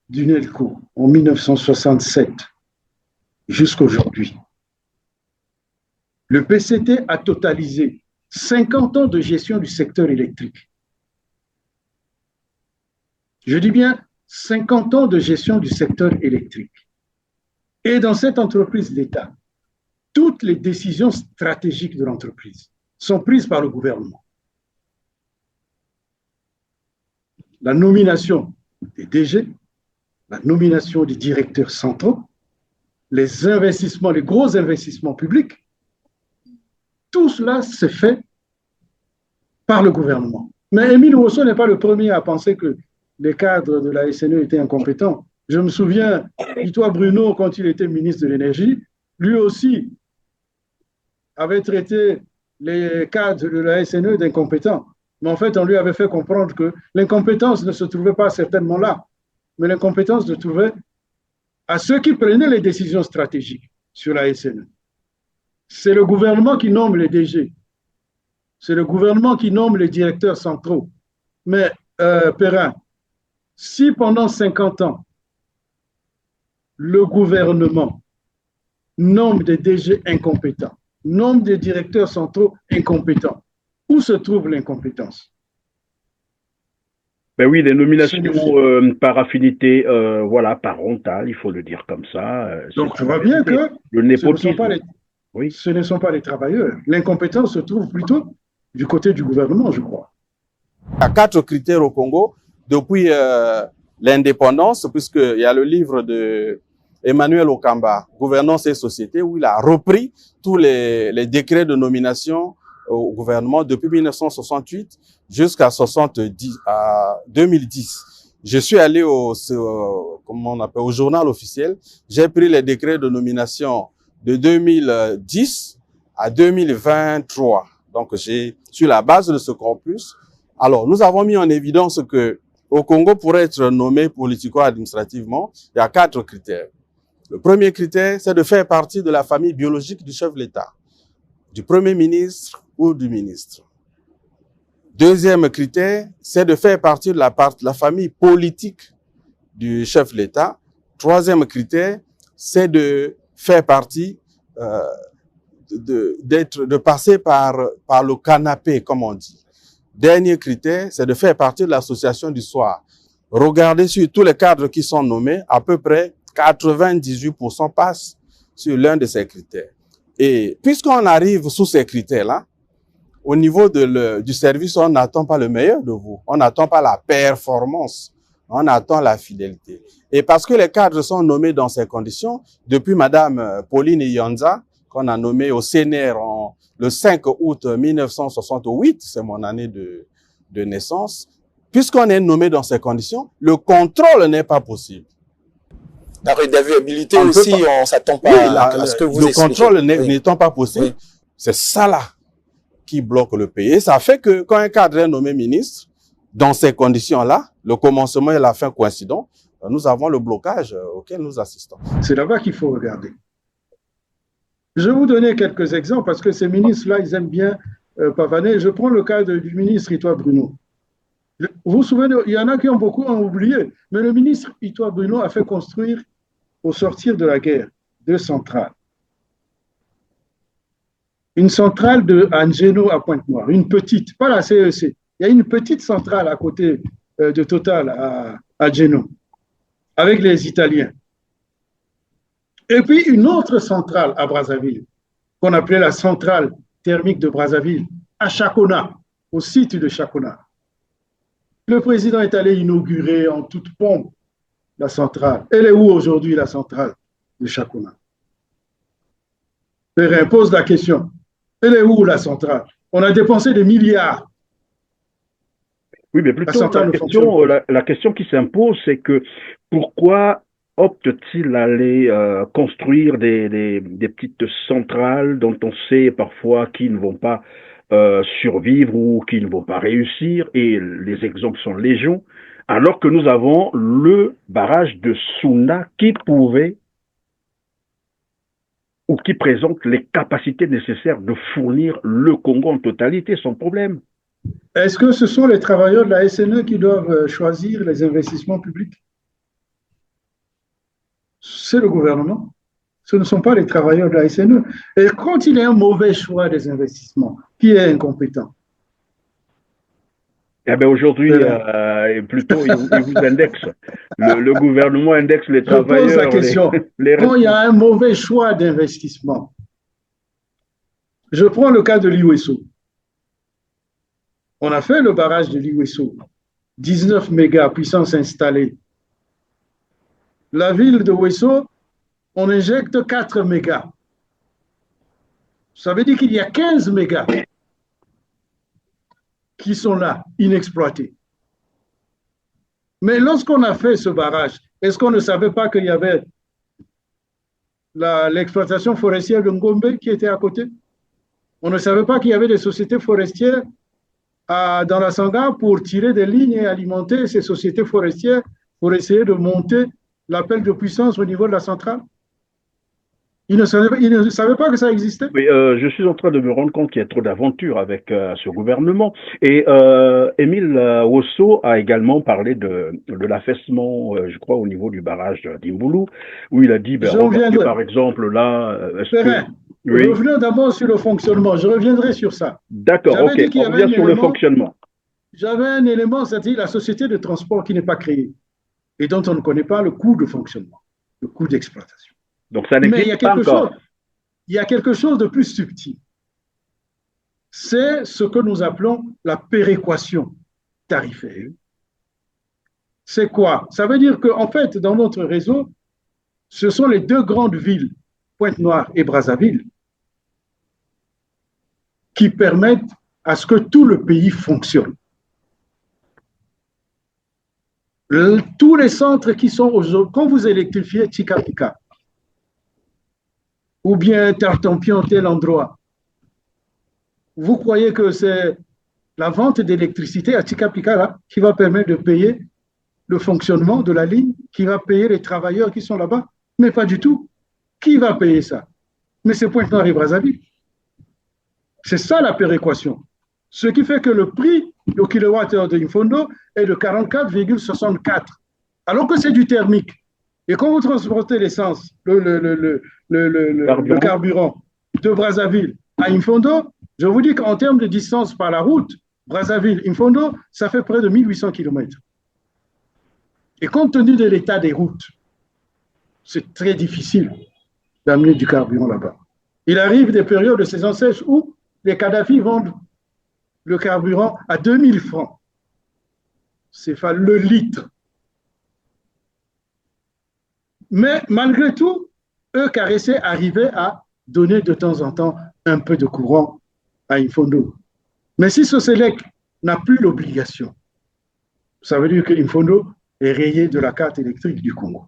du NELCO en 1967 jusqu'à aujourd'hui, le PCT a totalisé 50 ans de gestion du secteur électrique. Je dis bien 50 ans de gestion du secteur électrique. Et dans cette entreprise d'État, toutes les décisions stratégiques de l'entreprise sont prises par le gouvernement. La nomination des DG, la nomination des directeurs centraux, les investissements, les gros investissements publics, tout cela se fait par le gouvernement. Mais Émile Rousseau n'est pas le premier à penser que les cadres de la SNE étaient incompétents. Je me souviens, Victoire Bruno, quand il était ministre de l'Énergie, lui aussi avait traité les cadres de la SNE d'incompétents. Mais en fait, on lui avait fait comprendre que l'incompétence ne se trouvait pas certainement là, mais l'incompétence se trouvait à ceux qui prenaient les décisions stratégiques sur la SNE. C'est le gouvernement qui nomme les DG. C'est le gouvernement qui nomme les directeurs centraux. Mais, Perrin, si pendant 50 ans, le gouvernement nomme des DG incompétents, nomme des directeurs centraux incompétents, où se trouve l'incompétence? Ben oui, les nominations par affinité, voilà, parentale, il faut le dire comme ça. Donc, je vois bien que ce ne sont pas les travailleurs. L'incompétence se trouve plutôt du côté du gouvernement, je crois. Il y a 4 critères au Congo depuis l'indépendance, puisqu'il y a le livre de Emmanuel Okamba, Gouvernance et Société, où il a repris tous les décrets de nomination au gouvernement depuis 1968 jusqu'à 2010. Je suis allé au journal officiel, j'ai pris les décrets de nomination de 2010 à 2023. Donc, sur la base de ce corpus, alors nous avons mis en évidence que au Congo, pour être nommé politico-administrativement, il y a 4 critères. Le premier critère, c'est de faire partie de la famille biologique du chef de l'État, du Premier ministre ou du ministre. Deuxième critère, c'est de faire partie de la famille politique du chef de l'État. Troisième critère, c'est de faire partie, de passer par le canapé, comme on dit. Dernier critère, c'est de faire partie de l'association du soir. Regardez sur tous les cadres qui sont nommés, à peu près 98% passent sur l'un de ces critères. Et puisqu'on arrive sous ces critères-là, au niveau du service, on n'attend pas le meilleur de vous. On n'attend pas la performance. On attend la fidélité. Et parce que les cadres sont nommés dans ces conditions, depuis Madame Pauline Iyonza, qu'on a nommée au CNR le 5 août 1968, c'est mon année de naissance, puisqu'on est nommé dans ces conditions, le contrôle n'est pas possible. La redevabilité aussi, on ne s'attend pas à ce que vous expliquez. Le contrôle n'étant pas possible, c'est ça là qui bloque le pays. Et ça fait que quand un cadre est nommé ministre, dans ces conditions-là, le commencement et la fin coïncident, nous avons le blocage auquel nous assistons. C'est là-bas qu'il faut regarder. Je vais vous donner quelques exemples parce que ces ministres-là, ils aiment bien pavaner. Je prends le cas du ministre Victoire Bruno. Vous vous souvenez, il y en a qui ont beaucoup oublié, mais le ministre Victoire Bruno a fait construire, au sortir de la guerre, 2 centrales. Une centrale de Angeno à Pointe-Noire, une petite, pas la CEC. Il y a une petite centrale à côté de Total à Geno, avec les Italiens. Et puis une autre centrale à Brazzaville, qu'on appelait la centrale thermique de Brazzaville, à Chakona, au site de Chakona. Le président est allé inaugurer en toute pompe la centrale. Elle est où aujourd'hui, la centrale de Chakona? Perrin pose la question. Elle est où, la centrale? On a dépensé des milliards. Oui, mais plutôt la question qui s'impose, c'est que pourquoi opte-t-il à aller construire des petites centrales dont on sait parfois qu'ils ne vont pas survivre ou qui ne vont pas réussir, et les exemples sont légion, alors que nous avons le barrage de Souna qui pouvait ou qui présente les capacités nécessaires de fournir le Congo en totalité sans problème. Est-ce que ce sont les travailleurs de la SNE qui doivent choisir les investissements publics? C'est le gouvernement. Ce ne sont pas les travailleurs de la SNE. Et quand il y a un mauvais choix des investissements, qui est incompétent? Eh bien aujourd'hui, plutôt, il vous indexe. Le gouvernement indexe les travailleurs. Je pose la question. Quand il y a un mauvais choix d'investissement, je prends le cas de l'Iweso. On a fait le barrage de l'Iweso, 19 mégas puissance installée. La ville de Weso, on injecte 4 mégas. Ça veut dire qu'il y a 15 mégas qui sont là, inexploités. Mais lorsqu'on a fait ce barrage, est-ce qu'on ne savait pas qu'il y avait l'exploitation forestière de Ngombe qui était à côté? On ne savait pas qu'il y avait des sociétés forestières dans la Sangha pour tirer des lignes et alimenter ces sociétés forestières pour essayer de monter l'appel de puissance au niveau de la centrale? Ils ne savaient pas que ça existait. Oui, je suis en train de me rendre compte qu'il y a trop d'aventures avec ce gouvernement. Et Émile Wosso a également parlé de l'affaissement, je crois, au niveau du barrage d'Imboulou, où il a dit, par exemple, là... Oui. Revenons d'abord sur le fonctionnement. Je reviendrai sur ça. D'accord, ok. On revient sur le fonctionnement. J'avais un élément, c'est-à-dire la société de transport qui n'est pas créée et dont on ne connaît pas le coût de fonctionnement, le coût d'exploitation. Donc ça n'existe pas encore. Il y a quelque chose de plus subtil. C'est ce que nous appelons la péréquation tarifaire. C'est quoi? Ça veut dire qu'en fait, dans notre réseau, ce sont les deux grandes villes, Pointe-Noire et Brazzaville, qui permettent à ce que tout le pays fonctionne. Tous les centres qui sont aujourd'hui, quand vous électrifiez Tchika-Pika, ou bien Tartampion, tel endroit, vous croyez que c'est la vente d'électricité à Tchika-Pika là, qui va permettre de payer le fonctionnement de la ligne, qui va payer les travailleurs qui sont là-bas? Mais pas du tout. Qui va payer ça? Mais c'est Pointe-Noire et Brazzaville. C'est ça la péréquation. Ce qui fait que le prix au kilowattheure de Infondo est de 44,64, alors que c'est du thermique. Et quand vous transportez l'essence, le carburant de Brazzaville à Infondo, je vous dis qu'en termes de distance par la route, Brazzaville-Infondo, ça fait près de 1800 km. Et compte tenu de l'état des routes, c'est très difficile d'amener du carburant là-bas. Il arrive des périodes de saison sèche où les Kadhafi vendent le carburant à 2000 francs. C'est le litre. Mais malgré tout, eux, Caressé, arrivaient à donner de temps en temps un peu de courant à Infondo. Mais si Soselec n'a plus l'obligation, ça veut dire que Infondo est rayé de la carte électrique du Congo.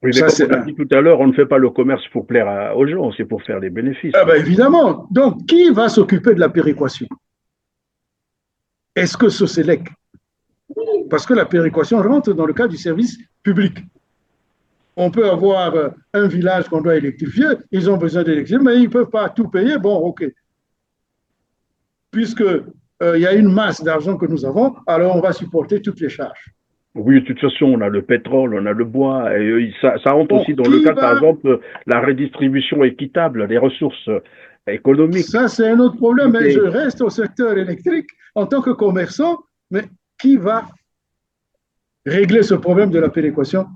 Oui, mais comme on a dit tout à l'heure, on ne fait pas le commerce pour plaire aux gens, c'est pour faire des bénéfices. Ah ben évidemment. Donc, qui va s'occuper de la péréquation? Est-ce que Soselec? Parce que la péréquation rentre dans le cadre du service public. On peut avoir un village qu'on doit électrifier, ils ont besoin d'électricité, mais ils ne peuvent pas tout payer. Bon, ok. Puisqu'il y a une masse d'argent que nous avons, alors on va supporter toutes les charges. Oui, de toute façon, on a le pétrole, on a le bois, et ça rentre aussi dans le cadre, par exemple, la redistribution équitable des ressources économiques. Ça, c'est un autre problème, mais je reste au secteur électrique en tant que commerçant, mais qui va régler ce problème de la péréquation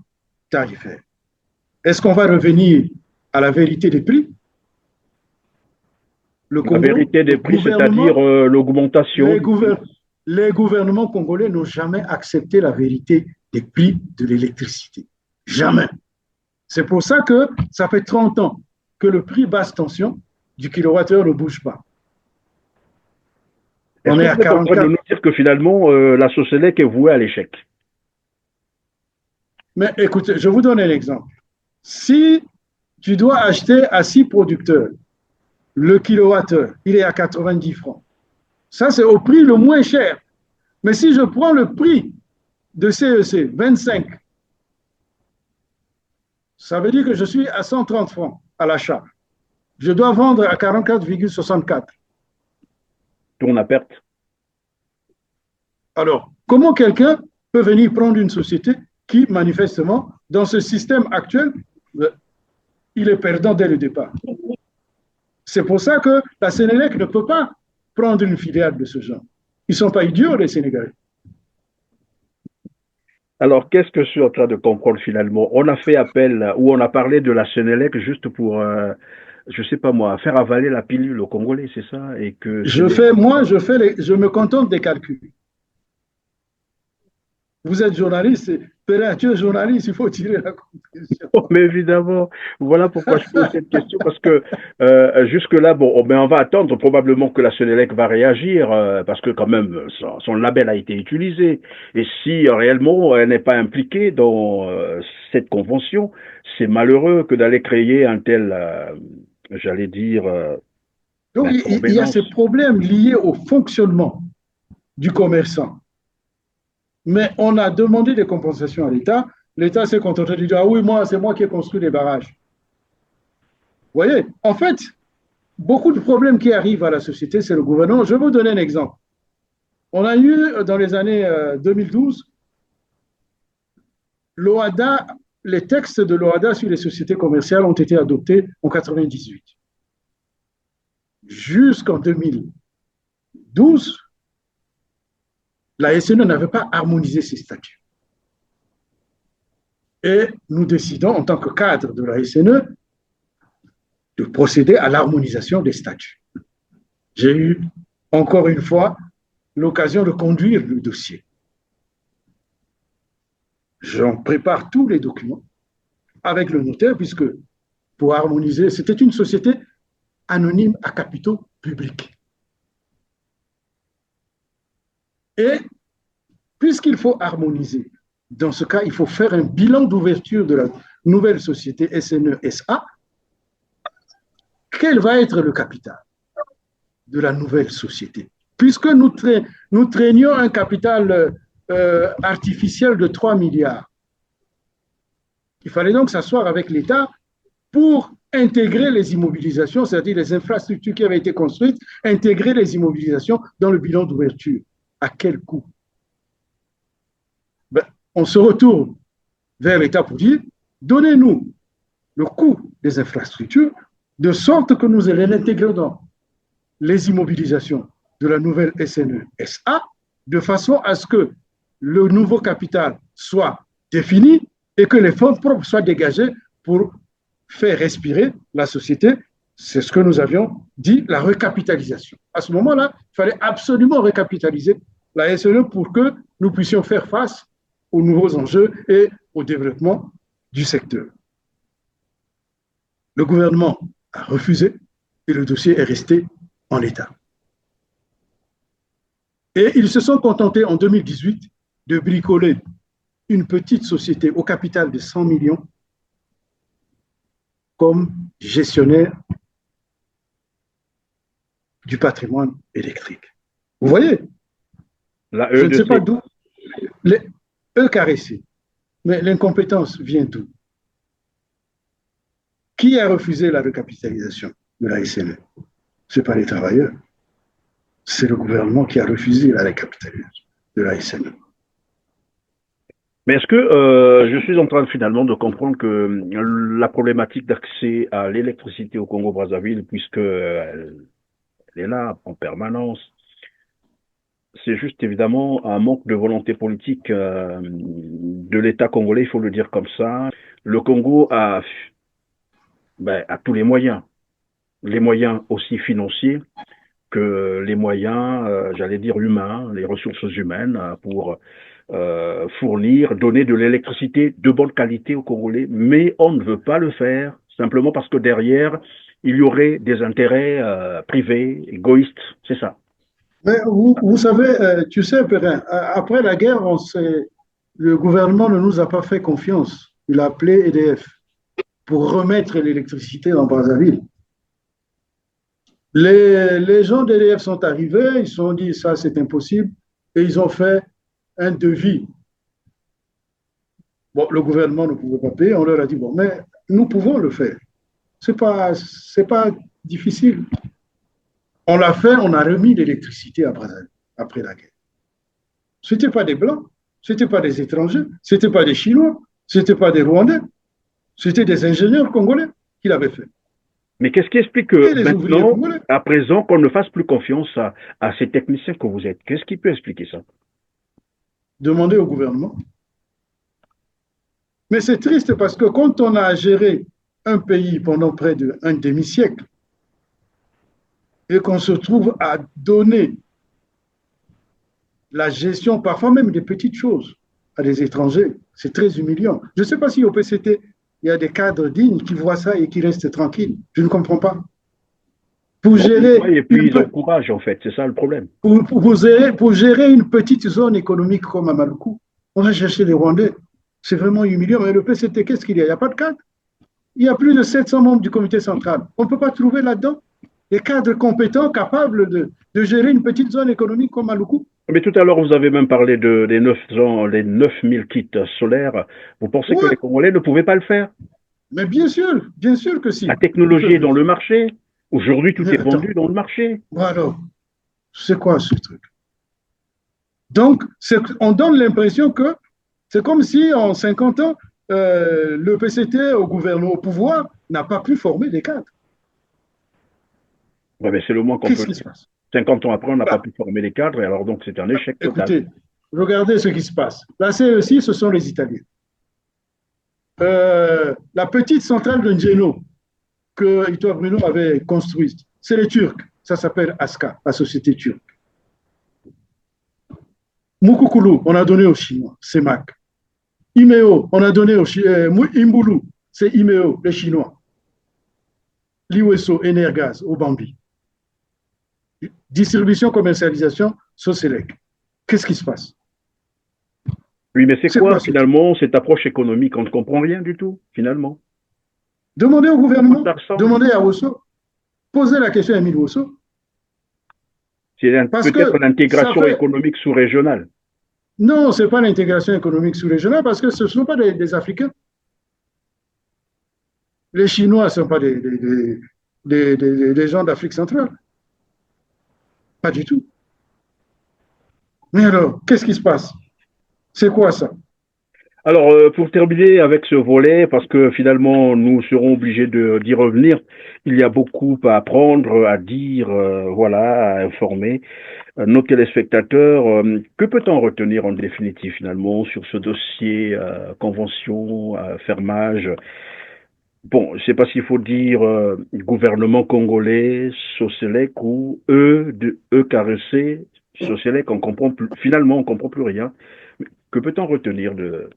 tarifaire? Est-ce qu'on va revenir à la vérité des prix? La vérité des prix, c'est-à-dire l'augmentation. Les gouvernements congolais n'ont jamais accepté la vérité des prix de l'électricité. Jamais. C'est pour ça que ça fait 30 ans que le prix basse tension du kilowattheure ne bouge pas. On est à 44. En train de nous dire que finalement, la Soselec est vouée à l'échec. Mais écoutez, je vous donne un exemple. Si tu dois acheter à 6 producteurs le kilowattheure, il est à 90 francs. Ça, c'est au prix le moins cher. Mais si je prends le prix de CEC, 25, ça veut dire que je suis à 130 francs à l'achat. Je dois vendre à 44,64. Tourne à perte. Alors, comment quelqu'un peut venir prendre une société qui, manifestement, dans ce système actuel, il est perdant dès le départ? C'est pour ça que la Sénélec ne peut pas prendre une filiale de ce genre. Ils ne sont pas idiots, les Sénégalais. Alors, qu'est-ce que je suis en train de comprendre finalement? On a fait appel, ou on a parlé de la Sénélec juste pour, je sais pas moi, faire avaler la pilule aux Congolais, c'est ça? Et que je me contente des calculs. Vous êtes journaliste, Perrin, tu es journaliste, il faut tirer la conclusion. Oh, mais évidemment, voilà pourquoi je pose cette question, parce que jusque-là, bon, on va attendre probablement que la Sénélec va réagir, parce que quand même, son label a été utilisé. Et si réellement elle n'est pas impliquée dans cette convention, c'est malheureux que d'aller créer un tel, j'allais dire... Donc, il y a ces problèmes liés au fonctionnement du commerçant. Mais on a demandé des compensations à l'État. L'État s'est contenté de dire « Ah oui, c'est moi qui ai construit les barrages. » Vous voyez, en fait, beaucoup de problèmes qui arrivent à la société, c'est le gouvernement. Je vais vous donner un exemple. On a eu, dans les années 2012, l'OHADA, les textes de l'OHADA sur les sociétés commerciales ont été adoptés en 1998. Jusqu'en 2012, la SNE n'avait pas harmonisé ses statuts. Et nous décidons, en tant que cadre de la SNE, de procéder à l'harmonisation des statuts. J'ai eu, encore une fois, l'occasion de conduire le dossier. J'en prépare tous les documents avec le notaire, puisque pour harmoniser, c'était une société anonyme à capitaux publics. Et puisqu'il faut harmoniser, dans ce cas, il faut faire un bilan d'ouverture de la nouvelle société SNE-SA. Quel va être le capital de la nouvelle société? Puisque nous traînions un capital artificiel de 3 milliards. Il fallait donc s'asseoir avec l'État pour intégrer les immobilisations, c'est-à-dire les infrastructures qui avaient été construites, intégrer les immobilisations dans le bilan d'ouverture. À quel coût? On se retourne vers l'État pour dire, donnez-nous le coût des infrastructures de sorte que nous les intégrons dans les immobilisations de la nouvelle SNE-SA, de façon à ce que le nouveau capital soit défini et que les fonds propres soient dégagés pour faire respirer la société. C'est ce que nous avions dit, la recapitalisation. À ce moment-là, il fallait absolument recapitaliser la SNE pour que nous puissions faire face aux nouveaux enjeux et au développement du secteur. Le gouvernement a refusé et le dossier est resté en l'état. Et ils se sont contentés en 2018 de bricoler une petite société au capital de 100 millions comme gestionnaire du patrimoine électrique. Vous voyez? Je ne sais pas d'où. Eux caressés. Mais l'incompétence vient d'où? Qui a refusé la recapitalisation de la SNE? Ce n'est pas les travailleurs. C'est le gouvernement qui a refusé la recapitalisation de la SNE. Mais est-ce que je suis en train finalement de comprendre que la problématique d'accès à l'électricité au Congo-Brazzaville, puisque elle est là en permanence, c'est juste évidemment un manque de volonté politique de l'État congolais, il faut le dire comme ça. Le Congo a tous les moyens aussi financiers que les moyens, j'allais dire humains, les ressources humaines pour fournir, donner de l'électricité de bonne qualité aux Congolais, mais on ne veut pas le faire simplement parce que derrière, il y aurait des intérêts privés, égoïstes, c'est ça. Mais vous savez, tu sais, Perrin, après la guerre, le gouvernement ne nous a pas fait confiance. Il a appelé EDF pour remettre l'électricité dans Brazzaville. Les gens d'EDF sont arrivés, ils se sont dit ça c'est impossible et ils ont fait un devis. Bon, le gouvernement ne pouvait pas payer, on leur a dit bon, mais nous pouvons le faire. C'est pas difficile. On l'a fait, on a remis l'électricité après la guerre. Ce n'étaient pas des Blancs, ce n'étaient pas des étrangers, ce n'étaient pas des Chinois, ce n'étaient pas des Rwandais, c'était des ingénieurs congolais qui l'avaient fait. Mais qu'est-ce qui explique que maintenant, à présent, qu'on ne fasse plus confiance à ces techniciens que vous êtes? Qu'est-ce qui peut expliquer ça? Demandez au gouvernement. Mais c'est triste parce que quand on a géré un pays pendant près d'un demi-siècle et qu'on se trouve à donner la gestion, parfois même des petites choses, à des étrangers, c'est très humiliant. Je ne sais pas si au PCT, il y a des cadres dignes qui voient ça et qui restent tranquilles. Je ne comprends pas. Pour gérer et puis ils ont courage, en fait, c'est ça le problème. Pour gérer une petite zone économique comme à Maluku, on va chercher des Rwandais. C'est vraiment humiliant. Mais le PCT, qu'est-ce qu'il y a? Il n'y a pas de cadre. Il y a plus de 700 membres du comité central. On ne peut pas trouver là-dedans des cadres compétents, capables de gérer une petite zone économique comme Maluku. Mais tout à l'heure, vous avez même parlé des 9000 kits solaires. Vous pensez que les Congolais ne pouvaient pas le faire? Mais bien sûr que si. La technologie est dans le marché. Aujourd'hui, tout est vendu dans le marché. Voilà. C'est quoi ce truc? Donc, on donne l'impression que c'est comme si en 50 ans, le PCT au gouvernement, au pouvoir, n'a pas pu former des cadres. Ouais, mais c'est le moins qu'on peut. Qu'est-ce qui se passe? 50 ans après, on n'a pas pu former les cadres, et alors donc c'est un échec total. Écoutez, regardez ce qui se passe. La CE6, ce sont les Italiens. La petite centrale de Ngeno que Ito Bruno avait construite, c'est les Turcs. Ça s'appelle ASCA, la société turque. Mukukulu, on a donné aux Chinois, c'est MAC. Imeo, on a donné aux Chinois. Imbulu, c'est Imeo, les Chinois. Liweso, Energaz, au Bambi. Distribution, commercialisation, Soselec. Qu'est-ce qui se passe? Oui, mais c'est quoi finalement cette approche économique? On ne comprend rien du tout, finalement. Demandez au gouvernement, demandez à Osso, posez la question à Émile Osso. C'est peut-être l'intégration économique sous-régionale. Non, ce n'est pas l'intégration économique sous-régionale parce que ce ne sont pas des Africains. Les Chinois ne sont pas des gens d'Afrique centrale. Pas du tout. Mais alors, qu'est-ce qui se passe? C'est quoi ça? Alors, pour terminer avec ce volet, parce que finalement, nous serons obligés d'y revenir, il y a beaucoup à apprendre, à dire, voilà, à informer nos téléspectateurs. Que peut-on retenir en définitive, finalement, sur ce dossier convention, fermage? Bon, je ne sais pas s'il faut dire gouvernement congolais, Soselec ou EKRC, Soselec, on comprend plus, finalement, on ne comprend plus rien. Que peut-on retenir de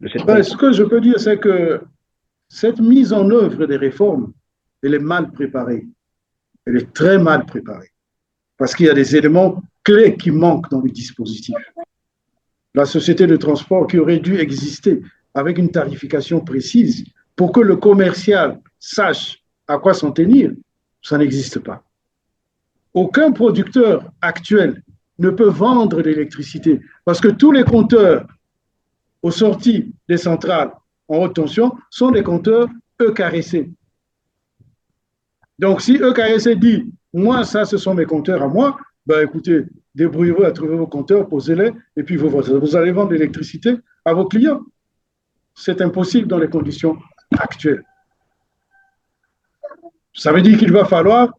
cette ce que je peux dire, c'est que cette mise en œuvre des réformes, elle est mal préparée. Elle est très mal préparée. Parce qu'il y a des éléments clés qui manquent dans le dispositif. La société de transport qui aurait dû exister avec une tarification précise pour que le commercial sache à quoi s'en tenir, ça n'existe pas. Aucun producteur actuel ne peut vendre l'électricité parce que tous les compteurs aux sorties des centrales en haute tension sont des compteurs EKRC. Donc, si EKRC dit « moi, ça, ce sont mes compteurs à moi », ben écoutez, débrouillez-vous à trouver vos compteurs, posez-les, et puis vous allez vendre l'électricité à vos clients. C'est impossible dans les conditions actuelles. Ça veut dire qu'il va falloir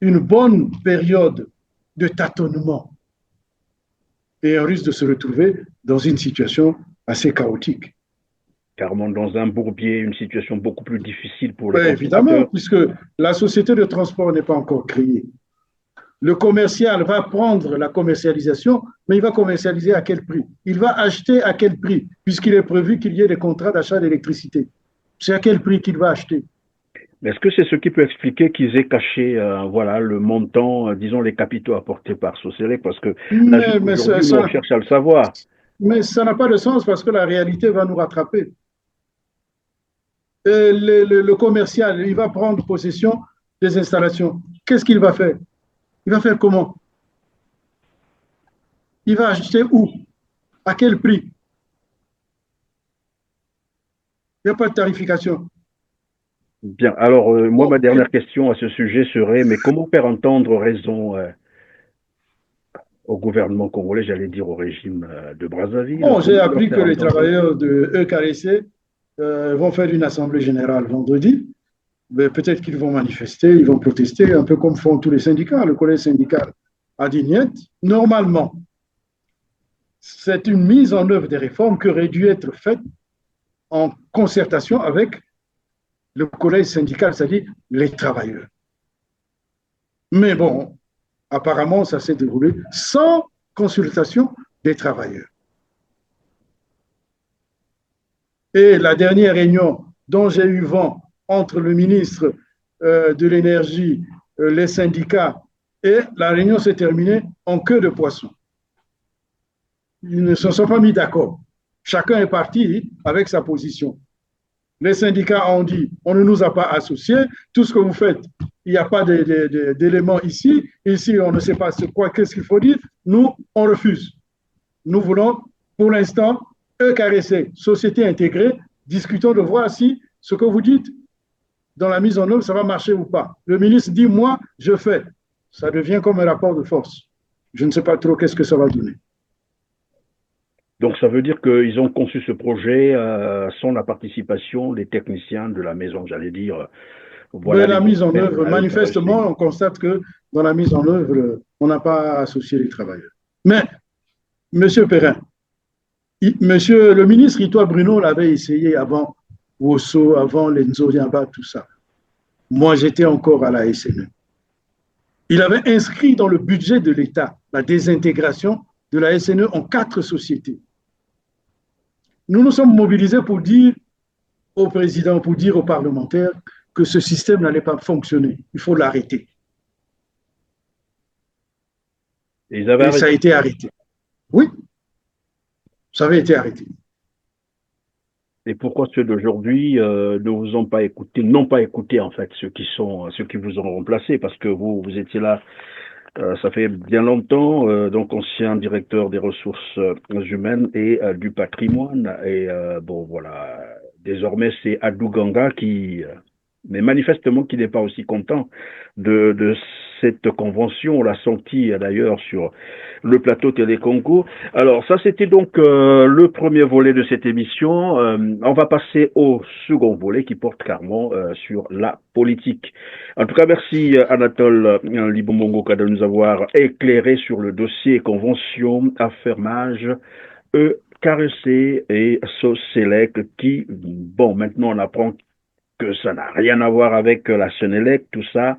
une bonne période de tâtonnement. Et on risque de se retrouver dans une situation assez chaotique. Carrément dans un bourbier, une situation beaucoup plus difficile pour les évidemment, puisque la société de transport n'est pas encore créée. Le commercial va prendre la commercialisation, mais il va commercialiser à quel prix? Il va acheter à quel prix? Puisqu'il est prévu qu'il y ait des contrats d'achat d'électricité. C'est à quel prix qu'il va acheter? Est-ce que c'est ce qui peut expliquer qu'ils aient caché voilà, le montant, disons les capitaux apportés par Soselec? Parce que aujourd'hui, on cherche à le savoir. Mais ça n'a pas de sens parce que la réalité va nous rattraper. Le commercial, il va prendre possession des installations, qu'est-ce qu'il va faire? Il va faire comment? Il va acheter où? À quel prix? Il n'y a pas de tarification. Bien. Alors, moi, ma dernière question à ce sujet serait, mais comment faire entendre raison au gouvernement congolais, j'allais dire au régime de Brazzaville? Bon, j'ai appris que les travailleurs de EKRC vont faire une assemblée générale vendredi. Peut-être qu'ils vont manifester, ils vont protester, un peu comme font tous les syndicats. Le collège syndical a dit niet. Normalement, c'est une mise en œuvre des réformes qui aurait dû être faite en concertation avec le collège syndical, c'est-à-dire les travailleurs. Mais bon, apparemment, ça s'est déroulé sans consultation des travailleurs. Et la dernière réunion dont j'ai eu vent entre le ministre de l'Énergie, les syndicats, et la réunion s'est terminée en queue de poisson. Ils ne se sont pas mis d'accord. Chacun est parti avec sa position. Les syndicats ont dit, on ne nous a pas associés, tout ce que vous faites, il n'y a pas d'éléments ici, ici on ne sait pas qu'est-ce qu'il faut dire, nous, on refuse. Nous voulons, pour l'instant, EKRC, société intégrée, discutons de voir si ce que vous dites dans la mise en œuvre, ça va marcher ou pas. Le ministre dit, moi, je fais. Ça devient comme un rapport de force. Je ne sais pas trop qu'est-ce que ça va donner. Donc, ça veut dire qu'ils ont conçu ce projet sans la participation des techniciens de la maison, j'allais dire. Voilà, la mise en œuvre, manifestement, on constate que dans la mise en œuvre, on n'a pas associé les travailleurs. Mais, M. Perrin, monsieur le ministre Itoa Bruno l'avait essayé avant Wosso, avant Lenzo Yamba, tout ça. Moi, j'étais encore à la SNE. Il avait inscrit dans le budget de l'État la désintégration de la SNE en 4 sociétés. Nous nous sommes mobilisés pour dire au président, pour dire aux parlementaires que ce système n'allait pas fonctionner. Il faut l'arrêter. Et ça a été arrêté. Oui, ça avait été arrêté. Et pourquoi ceux d'aujourd'hui ne vous ont pas écouté, n'ont pas écouté en fait ceux qui vous ont remplacé, parce que vous étiez là, ça fait bien longtemps, donc ancien directeur des ressources humaines et du patrimoine, et bon voilà, désormais c'est Adou Ganga qui, mais manifestement qui n'est pas aussi content de cette convention. On l'a senti d'ailleurs sur le plateau Télé Congo. Alors ça c'était donc le premier volet de cette émission. On va passer au second volet qui porte clairement sur la politique. En tout cas, merci Anatole Libombongoka de nous avoir éclairé sur le dossier convention, affermage, EKRC et Soselec qui, bon, maintenant on apprend que ça n'a rien à voir avec la Sénélec, tout ça.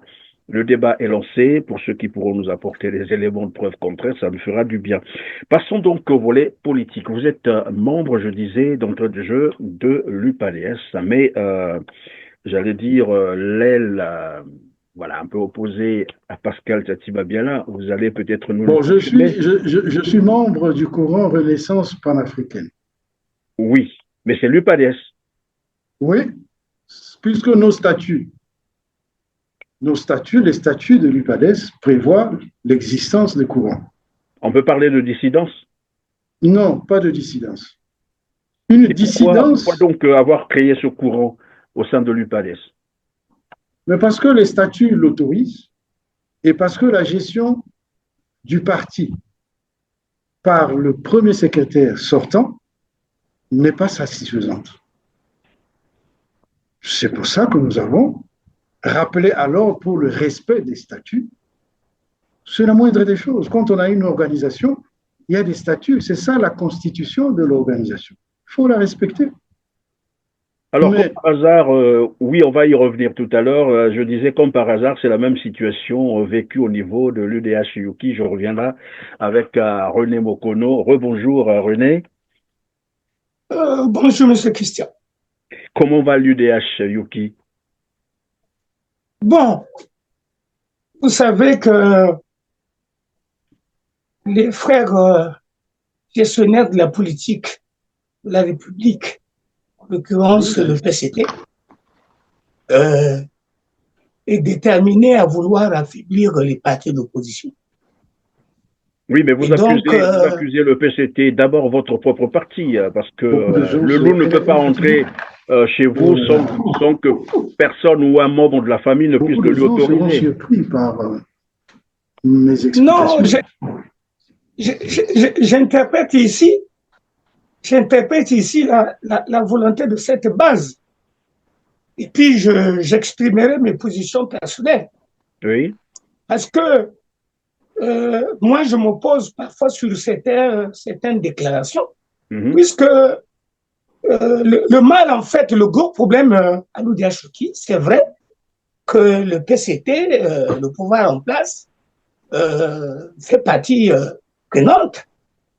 Le débat est lancé. Pour ceux qui pourront nous apporter des éléments de preuve contraire, ça nous fera du bien. Passons donc au volet politique. Vous êtes membre, je disais, d'entrée de jeu de l'UPADS, mais j'allais dire l'aile, voilà, un peu opposée à Pascal Tatiba-Biala. Vous allez peut-être nous... Bon, je suis membre du courant Renaissance panafricaine. Oui, mais c'est l'UPADS. Oui, puisque nos statuts, les statuts de l'UPADS prévoient l'existence des courants. On peut parler de dissidence? Non, pas de dissidence. Une dissidence... Pourquoi donc avoir créé ce courant au sein de l'UPADS? Mais parce que les statuts l'autorisent et parce que la gestion du parti par le premier secrétaire sortant n'est pas satisfaisante. C'est pour ça que nous avons rappelé alors pour le respect des statuts. C'est la moindre des choses. Quand on a une organisation, il y a des statuts. C'est ça la constitution de l'organisation. Il faut la respecter. Alors, comme par hasard, oui, on va y revenir tout à l'heure. Je disais, comme par hasard, c'est la même situation vécue au niveau de l'UDH Yuki. Je reviens là avec René Mokono. Rebonjour, René. Bonjour, M. Christian. Comment va l'UDH Yuki? Bon, vous savez que les frères gestionnaires de la politique de la République, en l'occurrence le PCT, est déterminé à vouloir affaiblir les partis d'opposition. Oui, mais vous accusez le PCT, d'abord votre propre parti, parce que le loup ne peut pas entrer chez vous sans que personne ou un membre de la famille ne puisse le lui autoriser. Beaucoup de gens seront surpris par mes explications. Non, j'interprète ici la volonté de cette base. Et puis, j'exprimerai mes positions personnelles. Oui. Parce que moi, je m'oppose parfois sur certaines déclarations, puisque le mal, en fait, le gros problème à l'Oudiachouki, c'est vrai que le PCT, le pouvoir en place, fait partie prenante,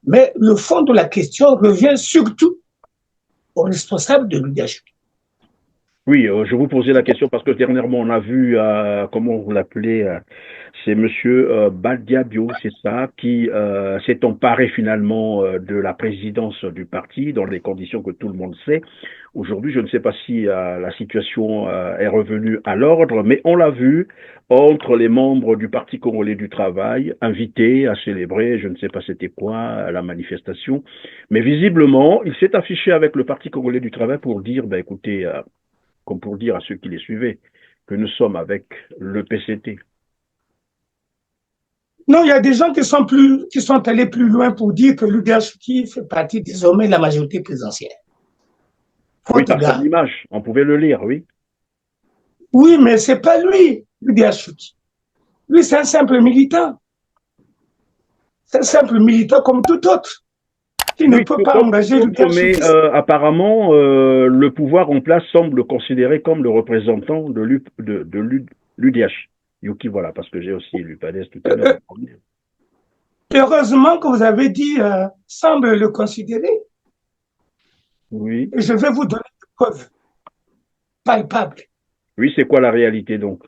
mais le fond de la question revient surtout aux responsables de l'Oudiachouki. Oui, je vous posais la question parce que dernièrement, on a vu, comment vous l'appelez, c'est monsieur Baldiabio, c'est ça, qui s'est emparé finalement de la présidence du parti dans les conditions que tout le monde sait. Aujourd'hui, je ne sais pas si la situation est revenue à l'ordre, mais on l'a vu entre les membres du Parti congolais du travail, invités à célébrer, je ne sais pas c'était quoi, la manifestation, mais visiblement, il s'est affiché avec le Parti congolais du travail pour dire, ben écoutez, comme pour dire à ceux qui les suivaient, que nous sommes avec le PCT. Non, il y a des gens qui sont allés plus loin pour dire que l'UDHQ fait partie désormais de la majorité présidentielle. Oui, par son image, on pouvait le lire, oui. Oui, mais c'est pas lui, l'UDHQ. Lui, c'est un simple militant. C'est un simple militant comme tout autre. Qui ne peut pas engager l'UDHQ. Mais apparemment, le pouvoir en place semble le considérer comme le représentant de l'UDH. Yuki, voilà, parce que j'ai aussi lu Padès tout à l'heure. Heureusement que vous avez dit semble le considérer. Oui. Et je vais vous donner des preuves palpables. Oui, c'est quoi la réalité donc?